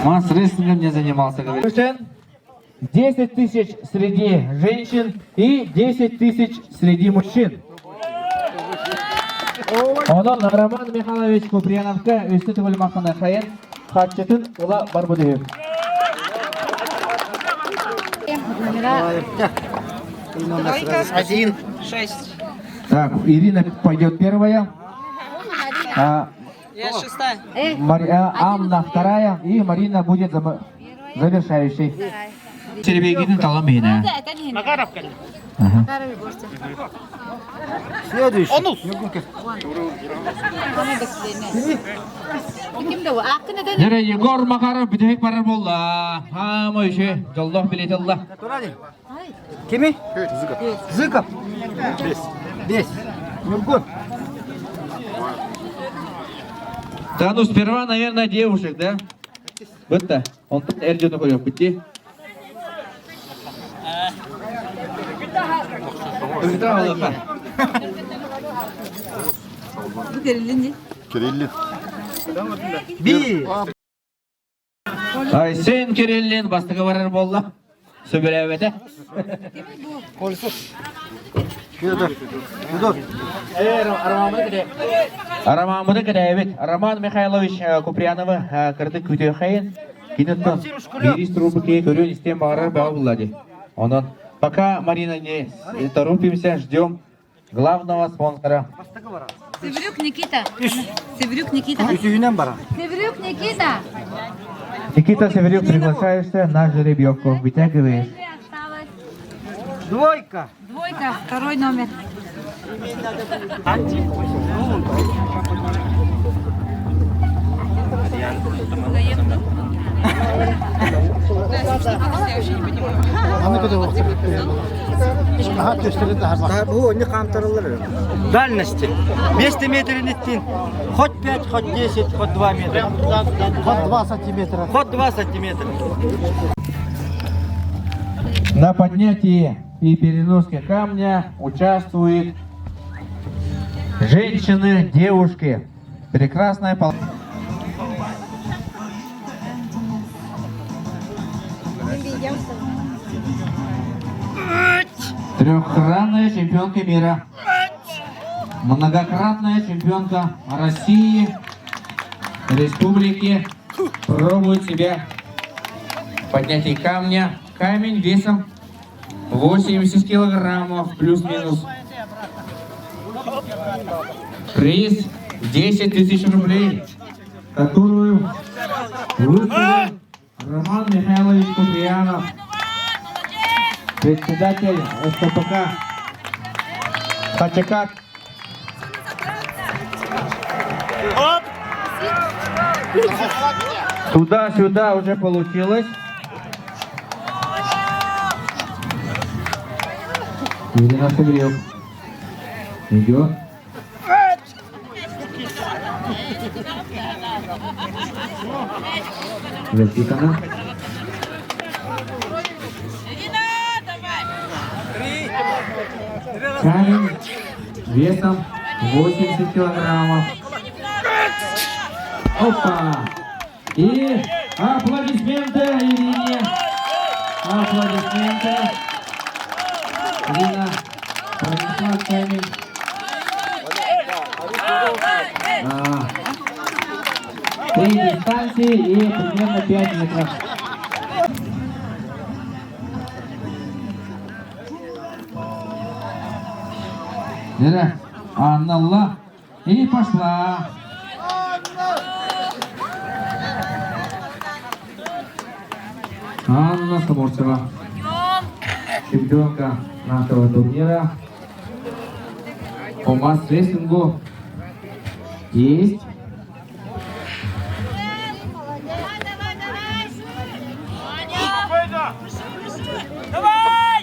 Масс-рейсингом не занимался, говорит. 10 тысяч среди женщин и 10 тысяч среди мужчин. Онон Роман Михайлович Куприяновка өсті түгіл мақтана қайын қатшытын ола бар бұды. Один. Так, Ирина пойдет первая. Я шестая. Анна вторая. И Марина будет завершающей. Серебегидin талам бейна. Следующий. Нере Егор Макаров бітек барар болла. Хамы үші. Жолдық білет алла. Kimi? Зыков. Бес. Нургун. Да, ну сперва, наверное, девушек, да? Бытта. Он тут эрджуну қойып бітті. Bir. Ay sen Kirillin bastığı varır bolla. Söbelevete. Aramamıdı gide evet. Роман Михайлович Куприянова кырды күтө хайын. Кинеттен 500 рублей көрөн истен бағарар бау болады. Онан пока Марина не торопимся, ждем главного спонсора. Севрюк Никита. Севрюк Никита. Üçüncüden bara. Севрюк Никита. Никита Северюк, приглашаешься на жеребьевку. Вытягиваешь. Двойка. Двойка, второй номер. Bu ne kamtarılır? Дальности. 200 метров нетин. Хоть 5, хоть 10, хоть 2 метра. Хоть 2 сантиметра. Хоть 2 сантиметра. На поднятии и переноске камня участвуют женщины, девушки. Прекрасная пол... Трехкратная чемпионка мира. Многократная чемпионка России, республики. Пробует себя в поднятии камня. Камень весом 80 килограммов, плюс-минус. Приз 10 тысяч рублей, которую выставил Роман Михайлович Куприянов, председатель СПК Хачакат. Туда-сюда уже получилось. Ирина Севрюк идет. Засекана. Камень весом 80 килограммов. Опа! И аплодисменты Ирине. Аплодисменты. Ирина пронесла камень. Три дистанции и примерно 5 метров. Анна и пошла. Анна Самурцева, чемпионка нашего турнира. У вас рейтингу есть.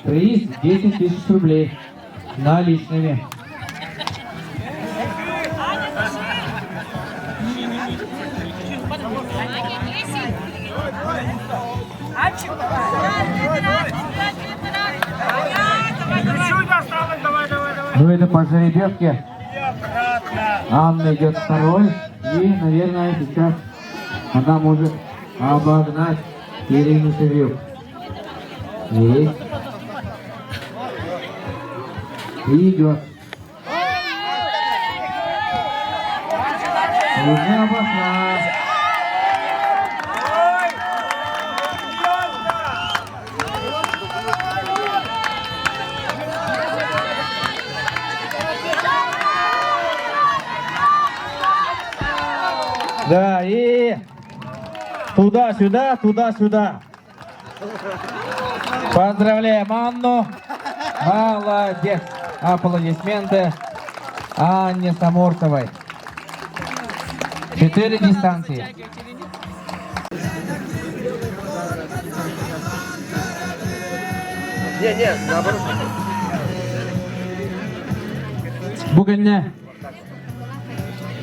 Приз 10 тысяч рублей наличными. Ну это по жеребьевке. Анна идет второй. И, наверное, сейчас она может обогнать Ирину Севрюк. Есть. И идет. Уже обошла. Да, и туда-сюда, туда-сюда. Поздравляем Анну. Молодец. Аплодисменты Анне Самортовой. 4 дистанции. Bugün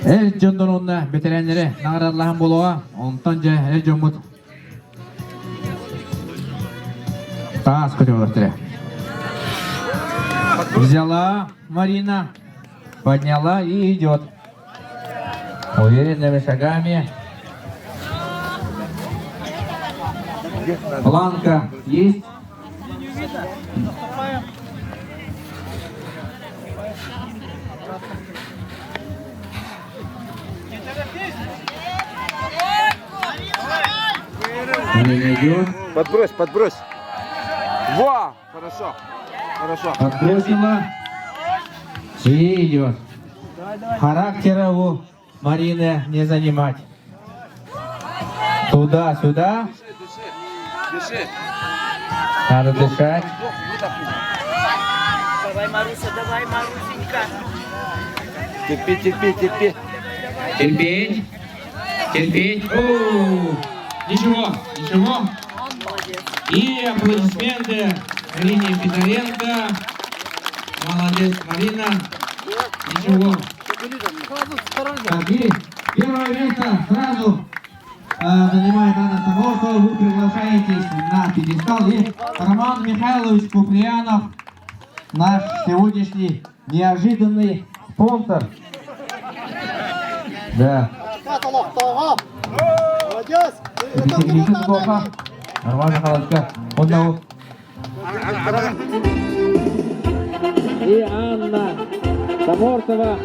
el jondonunda veteranları nagradlahan buluğa ondan el jomut таз көтерді. Взяла Марина, подняла и идет. Уверенными шагами. Планка есть. Марина идет. Подбрось, подбрось. Во! Хорошо. Хорошо. Подбросила. И идет. Характера у Марины не занимать. Туда-сюда. Дыши. Надо дышать. Давай, Маруся, давай, Марусенька. Терпи, терпи, терпи. Терпеть. Терпеть. О, ничего, ничего. И аплодисменты Марине Федоренко. Молодец, Марина. Ничего. Так, и первое место сразу занимает Анна Самортова. Вы приглашаетесь на пьедестал. И Роман Михайлович Куприянов, наш сегодняшний неожиданный спонсор. Да. Вице-министр Коха. Роман Михайлович. Он и Анна Самортова.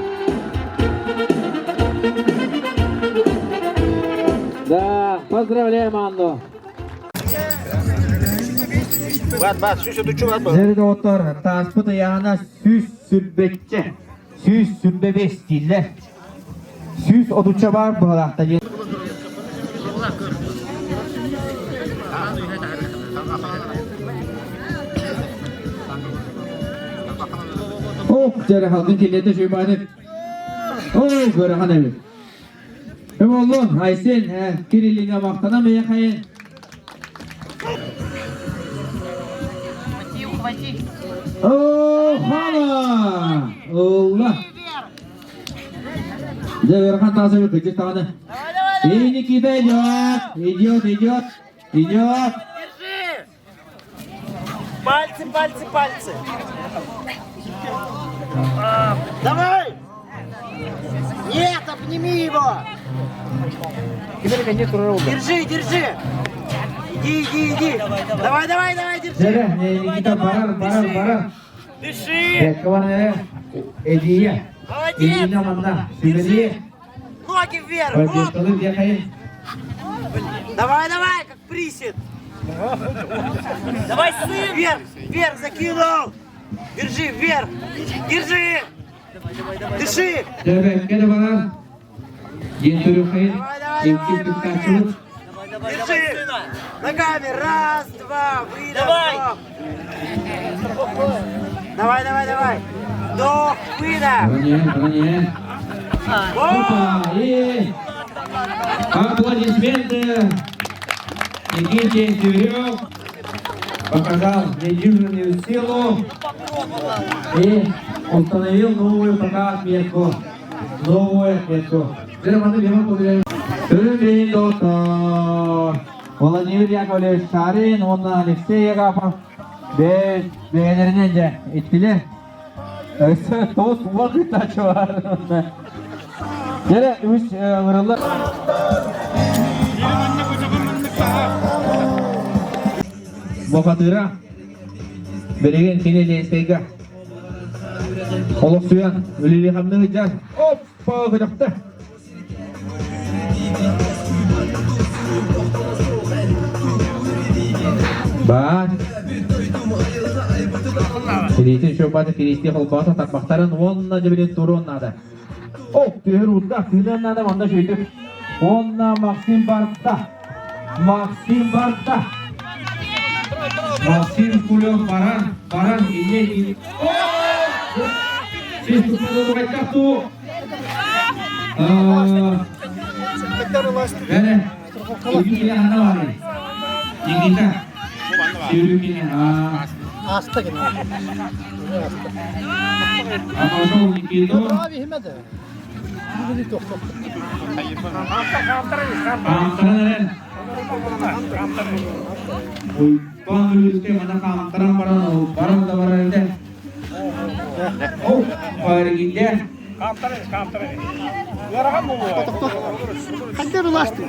Да, поздравляем Анну. Бат, şu düşü var mı? Жерде отыр, таспыты яғына сүз сүрбетче, сүз сүрбебе стилі, сүз отуча бар бұғалақта. Жары халқын келеді жүйбанып. Көрі қана бет. Олың, Айсен, Кириллинға мақтана мәе қайын. Хана! Олла! Жаверхан таза бет, көтер тағаны. И Никита идет, идет. Держи! Пальцы. Давай! Нет, обними его! Держи! Иди! Давай, держи! Жары, Никита, барар. Дыши! Пяткованы, Эдия. Эдия манда, Сибири. Ноги вверх! Пойдет, ехай. Давай, как присед! Давай, сын! Вверх закинул! Держи, вверх! Держи! Дыши! Жары, кеде барар. Ентурю хайын. Инкиптик качылып. Держи! Ногами! Раз, два, выдох! Давай! Внимание. Опа, и аплодисменты. Никите Северев показал недюжинную силу и установил новую пока отметку. Новую отметку. Доктор Владимир Яковлевич Шарин, он Алексей Ягапов. Бейнериненде иттилер. Тоз уақыт ачылар. Жere 3 ырылы. Вафатыра береген кенелестегі Олық сүйен өлелі қамны жар. Оппа қыдақты. Бар. Келесін шөпаты келесте қылпасы тақпақтарын онына жіберен тұры оннады. Түйір ұтта күнен ады онда жөйтіп. Онна Максим Барта. Максим Кулев баран ине. Сіз тұтпады қайтақты. Бәрі, үлгілі ана бары. Никита. Сүйрікіне. Aslı gibi. Амашол Никиту. Камтаран. Ойпан үліске мана камтаран баран да баран әлді. Паригінде. Камтаран. Яраған бұл. Қандай бұлашты?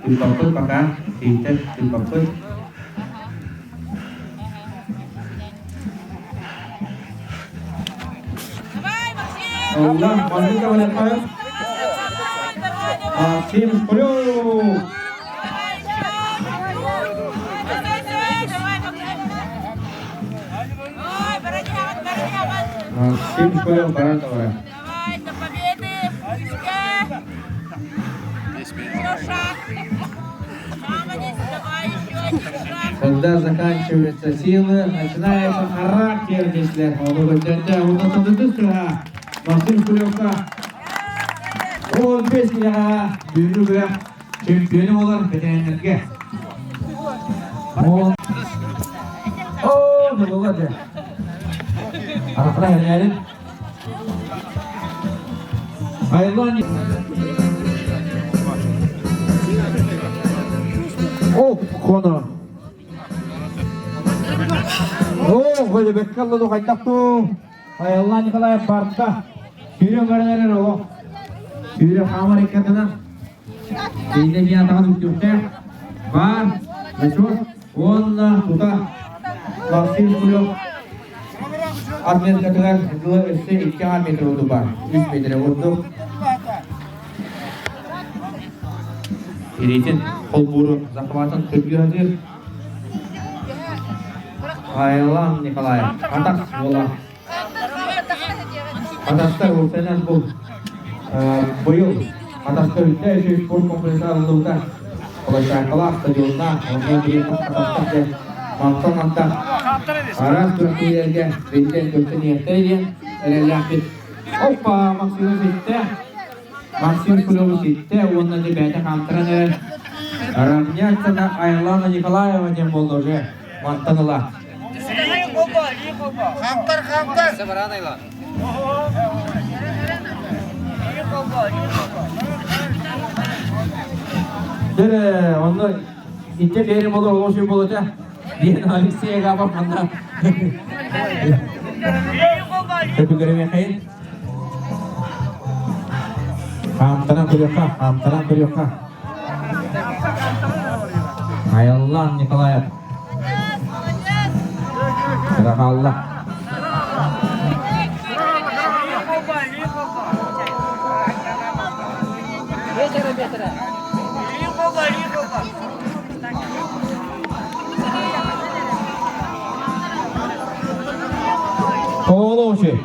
Tilpaput pakai tintet tilpaput. Allah, masih kita boleh pakai. Tim Kuluh. Tim Kuluh barang orang. Когда заканчиваются силы, начинается характер здесь. Максим Кулевка. Он песня бюджет чемпионы олар бетенерге. О, не болады. Арқыра әлі. Айлан. Коно. Böyle bekkalı kaytaktı. Ayallah Nikolayev Bart'ta. Yürüyen verenler o. Yürüyen hamar ekadına. Şeyde bir atağın üstüne. Var. Meşhur. Onunla tuta. Maksim Kulov. Atlet kadar hızlı üstü 2 metre oldu var. 3 metre oldu. Eğitim kol buru zakıvatın türkü hazır. Aylan Nikolayev, atak bola. Atakta ultenan bu boyu. Atakta ülke spor kompleksi alındı. Olacak kelas stadionda, onun gibi atakta mantan. Aras Türkiye'ye prezident gösteriyetleri elelapit. Hoppa, Maksim bitti. Maksim Kulov bitti. Ondan da bende kamtıran Ramyat'ta Aylan Nikolayev'a dem oldu. Mantanılar. Kamtar. Sebaranayla. Dere, onu itte berim olur, o şey olacak. Diyen Alexey Ягапов anda. Teşekkür ederim. Kamtaran Kulyokka. Aylan Nikolayev. Allah. Oğlu şey.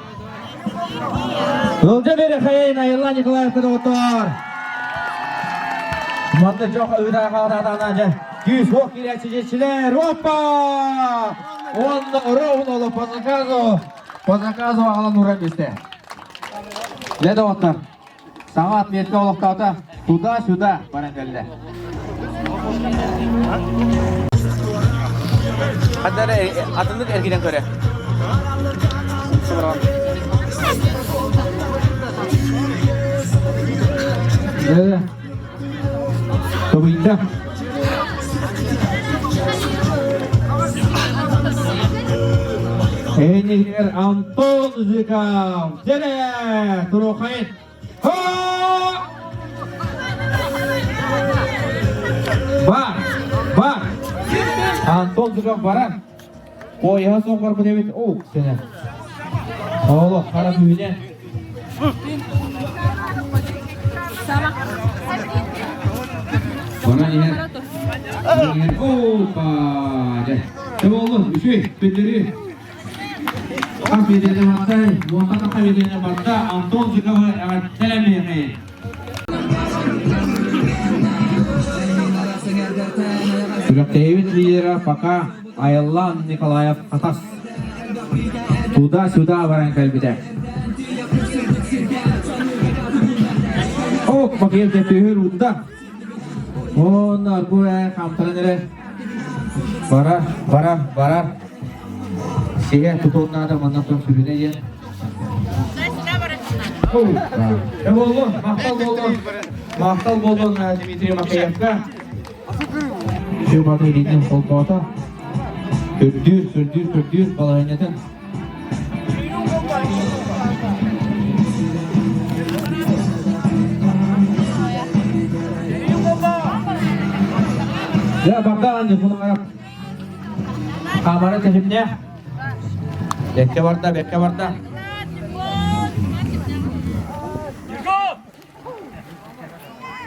Yolca beri hayayın Aylan Nikolayev kadar otur. Manda çok övüda kaldı. 100 ok ile çiziciler. Hoppa! Onda ровно по заказу alan uğran bizde. Ne de otlar? Saat metke oluqtağıda tuda barangelde. Hatta atındık ergiden göre. Evet. Tabii ki. Eyniler Anton Zükam. Zere. Turokayın. Ha! Var. Anton Zükam varan. Koyha soğuk bu demet. Oh sene. Oğlum kara büyüne. Bana niye? Opa. Coba oğlum üşüy. Belleri. Kas bedenine batta. Muhakkak bedenine batta. Anton Zükam'ı selamlayın. Sudah David lidera Paka Aylan Nikolaev atas. Sudah barangkali beda. Oh, pakai tepih ruda. Oh, narko ya kamtaran nere. Bara. Sih tutun nada mana tuh sürüne ya. Oh, ya bolon, mahtal bolon Dimitri Makayevka. Şu bakı elinin sol tavata. Sürdür balağınatın. Ya bakalım bunu arap. Kamera tepimde. Bekle varda.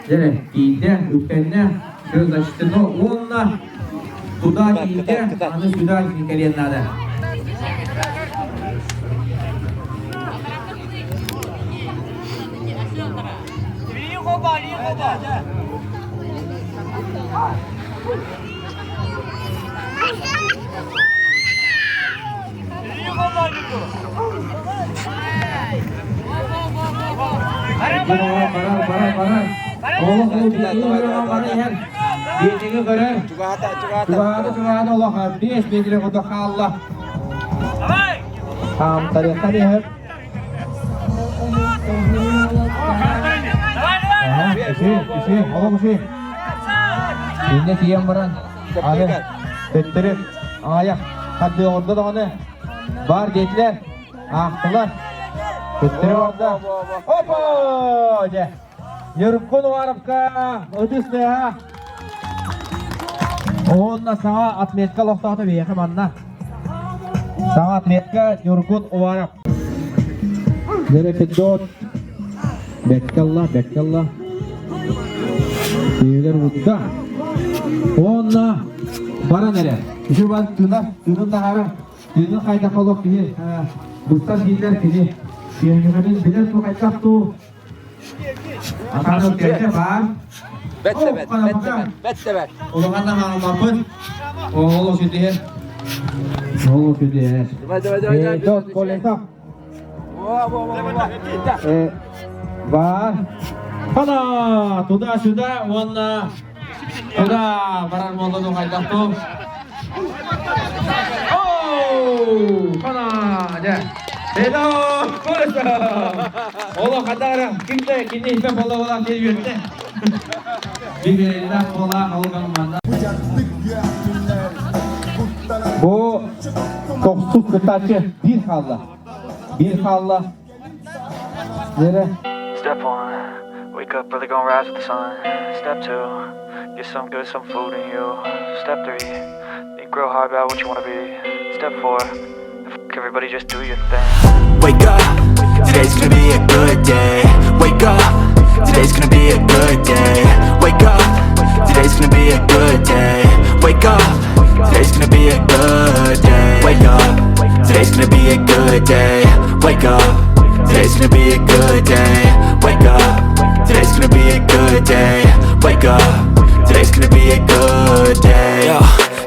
Jadi, ide, upenya, sudah seteno, unna, sudah ide, anu sudah kalian nada. Barang. Allah Biasanya keren. Juga Allah habis begini untuk Allah. Tadi ya. Isi, Allah isi. Ini siang beran. Ada, tettirip, ayak. Hadi orada da onu. Var geçler. Aktılar. Tettirip orada. Hoppa! Yurkun varıpka. Ödüsle ha. Onunla sağa atmetka lohtağıda bir yakımanla. Sağa atmetka yurkun varıp. Zere dot. Bekkallah. Diyorlar burada. Onunla bara nere? Şu ben tünün da harım. Tünün kayda kalok diye. Bustan gider kedi. Yengemenin bilir su kaydak tu. Akan kerja bang. Bet. Ulangan nama maupun. Oh sudah. Coba. Dot kolektor. Var. Pada, sudah, warna. Sudah, barang motor tu kaidah tu. Oh, pada aja. Hello, kolektor. Allah kata orang, kini hipep bola dia yurte. Birbirine bola algan mana. Bu koksuz kıtaçı bir halla. Nere? Step 1, wake up early, gonna rise with the sun. Step 2, get some food in you. Step 3, think real hard about what you wanna be. Step 4, everybody just do your thing. Wake up, today's gonna be a good day. Wake up, today's gonna be a good day. Wake up, today's gonna be a good day. Wake up, today's gonna be a good day. Wake up, today's gonna be a good day. Wake up, today's gonna be a good day. Wake up, today's gonna be a good day. Wake up.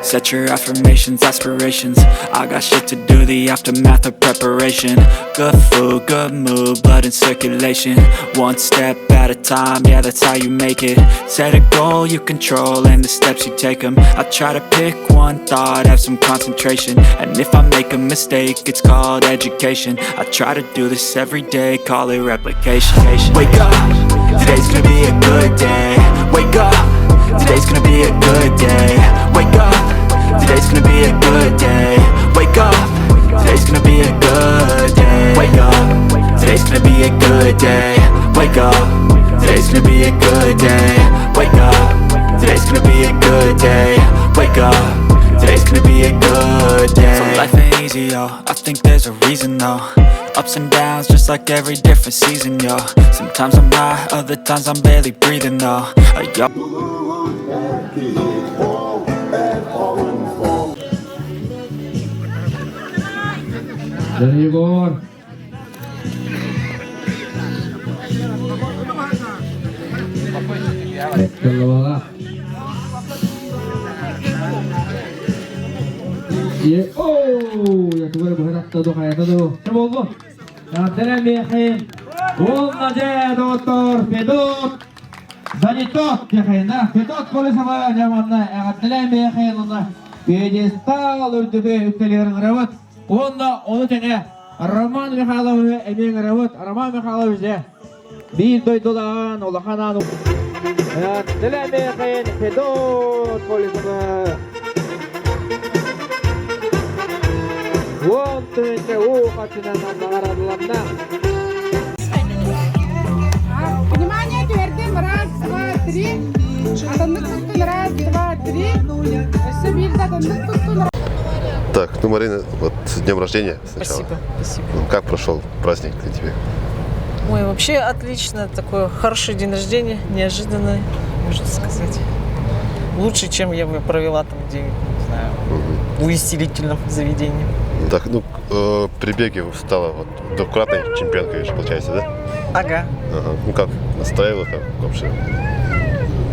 Set your affirmations, aspirations. I got shit to do, the aftermath of preparation. Good food, good mood, blood in circulation. One step at a time, yeah, that's how you make it. Set a goal you control and the steps you take them. I try to pick one thought, have some concentration. And if I make a mistake, it's called education. I try to do this every day, call it replication. Wake up, today's gonna be a good day. Wake up, today's gonna be a good day. Wake up, today's gonna be a good day. Wake up, today's gonna be a good day. Wake up, today's gonna be a good day. Wake up, today's gonna be a good day. Wake up, today's gonna be a good day. Wake up, today's gonna be a good day. So life ain't easy, yo, I think there's a reason though. Ups and downs, just like every different season, yo. Sometimes I'm high, other times I'm barely breathing, though. Yo. There you go. Я говорю, бахаракта духая таду. Что было? Антенна мехи. Он наде доктор Федот. Занятот мехина. Федот полисова jamana. Антенна мехина. Пьедестал үрдүгө үктелерин рават. Онда оны тене Роман Михайлович эмең рават. Роман Михайлович же. Бир дойдулан улаханан. Антенна мехин Федот полисова. Внимание, твердым. Раз, два, три. Атомных туттун. Раз, два, три. Все видно, атомных туттун. Так, ну, Марина, вот с днем рождения сначала. Спасибо, спасибо. Как прошел праздник для тебя? Ой, вообще отлично. Такой хороший день рождения, неожиданный, можно сказать. Лучше, чем я бы провела там где, не знаю, в увеселительном заведении. Так, ну, при беге стала вот двукратной чемпионкой, получается, да? Ага. Ага. Ну как, настроила, как вообще?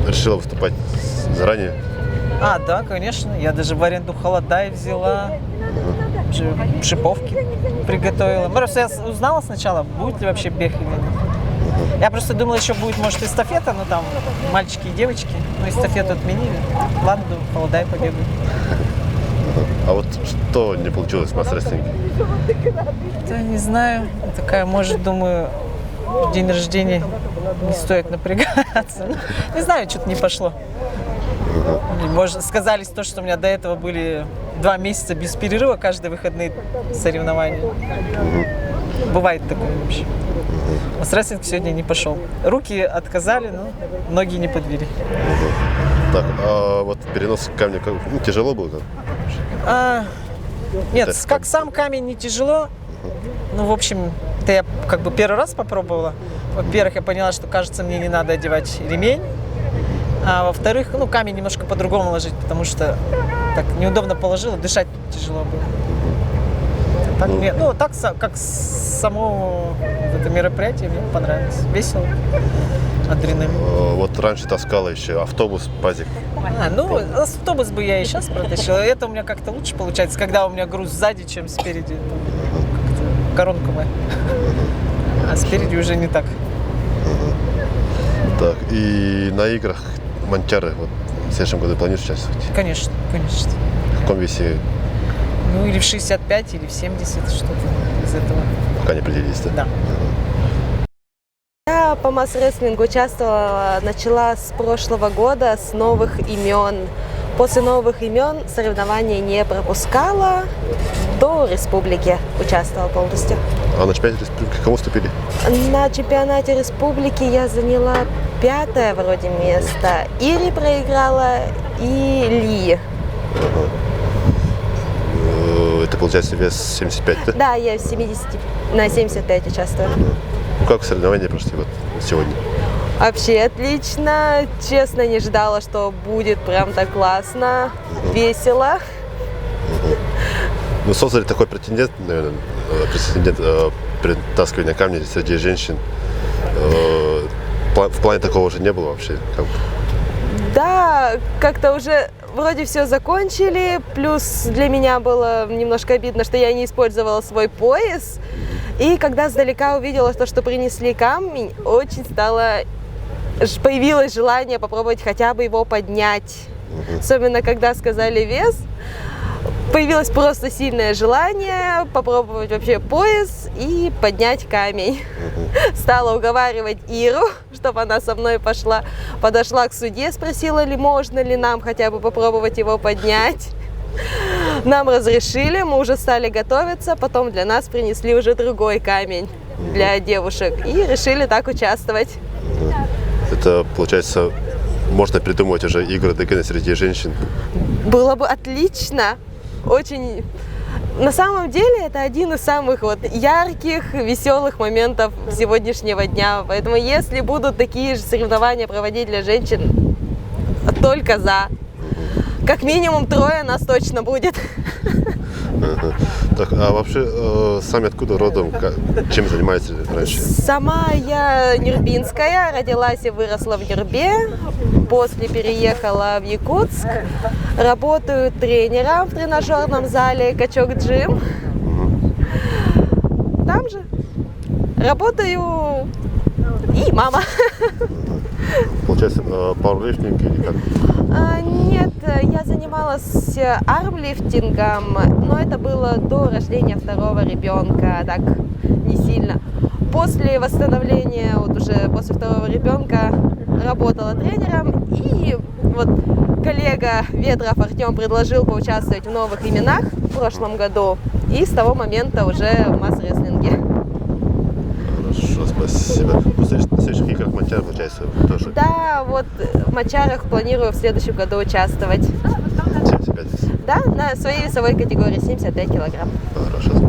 Решила выступать заранее? А, да, конечно. Я даже в аренду холодай взяла, шиповки приготовила. Просто я узнала сначала, будет ли вообще бег или нет. Я просто думала, еще будет, может, эстафета, но там мальчики и девочки. Но эстафету отменили. Ладно, думаю, холодай побегаю. А вот что не получилось в масс-рестлинге? Да не знаю. Такая, может, думаю, день рождения не стоит напрягаться. Не знаю, что-то не пошло. Может, сказались то, что у меня до этого были 2 месяца без перерыва, каждые выходные соревнования. Бывает такое вообще. Масс-рестлинг сегодня не пошел. Руки отказали, но ноги не подвели. Так, а вот перенос камня тяжело было? Нет, как сам камень не тяжело. Ну, в общем, это я как бы первый раз попробовала. Во-первых, я поняла, что, кажется, мне не надо одевать ремень. А во-вторых, ну, камень немножко по-другому ложить, потому что так неудобно положила, дышать тяжело было. Так, мне, ну, так как само это мероприятие мне понравилось. Весело, адреналин. Вот раньше таскала еще автобус, пазик. Ну, автобус бы я и сейчас протащила. Это у меня как-то лучше получается, когда у меня груз сзади, чем спереди. Коронка моя. А спереди уже не так. Так, и на играх Мончары вот в следующем году планируешь участвовать? Конечно, конечно. В каком весе? Ну, или в 65, или в 70, что-то из этого. Пока не определились, да? Да. Я по масс-рестлингу участвовала, начала с прошлого года, с новых имен. После новых имен соревнования не пропускала, до республики участвовала полностью. А на чемпионате республики кому вступили? На чемпионате республики я заняла 5-е вроде место. Ири проиграла и Ли. Это получается вес 75, да? Да, я в 70, на 75 участвую. Ну как соревнования прошли вот сегодня? Вообще отлично. Честно, не ждала, что будет прям так классно, весело. Ну, создали такой претендент, наверное, перетаскивания камней среди женщин. В плане такого уже не было вообще? Да, как-то уже вроде все закончили, плюс для меня было немножко обидно, что я не использовала свой пояс. И когда сдалека увидела то, что принесли камень, очень появилось желание попробовать хотя бы его поднять. Особенно когда сказали вес, появилось просто сильное желание попробовать вообще пояс и поднять камень. Стала уговаривать Иру, чтобы она со мной пошла. Подошла к судье, спросила, можно ли нам хотя бы попробовать его поднять. Нам разрешили, мы уже стали готовиться, потом для нас принесли уже другой камень для девушек и решили так участвовать. Это, получается, можно придумать уже игры ДГ среди женщин? Было бы отлично. Очень... На самом деле это один из самых ярких, веселых моментов сегодняшнего дня. Поэтому если будут такие же соревнования проводить для женщин, только за. Как минимум 3 нас точно будет. Так, а вообще, сами откуда родом? Чем занимаетесь раньше? Сама я нюрбинская, родилась и выросла в Нюрбе. После переехала в Якутск. Работаю тренером в тренажерном зале «Качок Джим». Там же работаю и мама. Получается, пауэрлифтинг или как? Нет, я занималась армлифтингом, но это было до рождения 2-го ребенка, так не сильно. После восстановления, уже после 2-го ребенка, работала тренером, и коллега Ветров Артем предложил поучаствовать в новых именах в прошлом году, и с того момента уже в масс-рестлинге. Хорошо, спасибо. В следующих играх Мачар, получается, тоже? Да, в Мачарах планирую в следующем году участвовать. 75? Да, на своей весовой категории 75 килограмм. Хорошо, спасибо.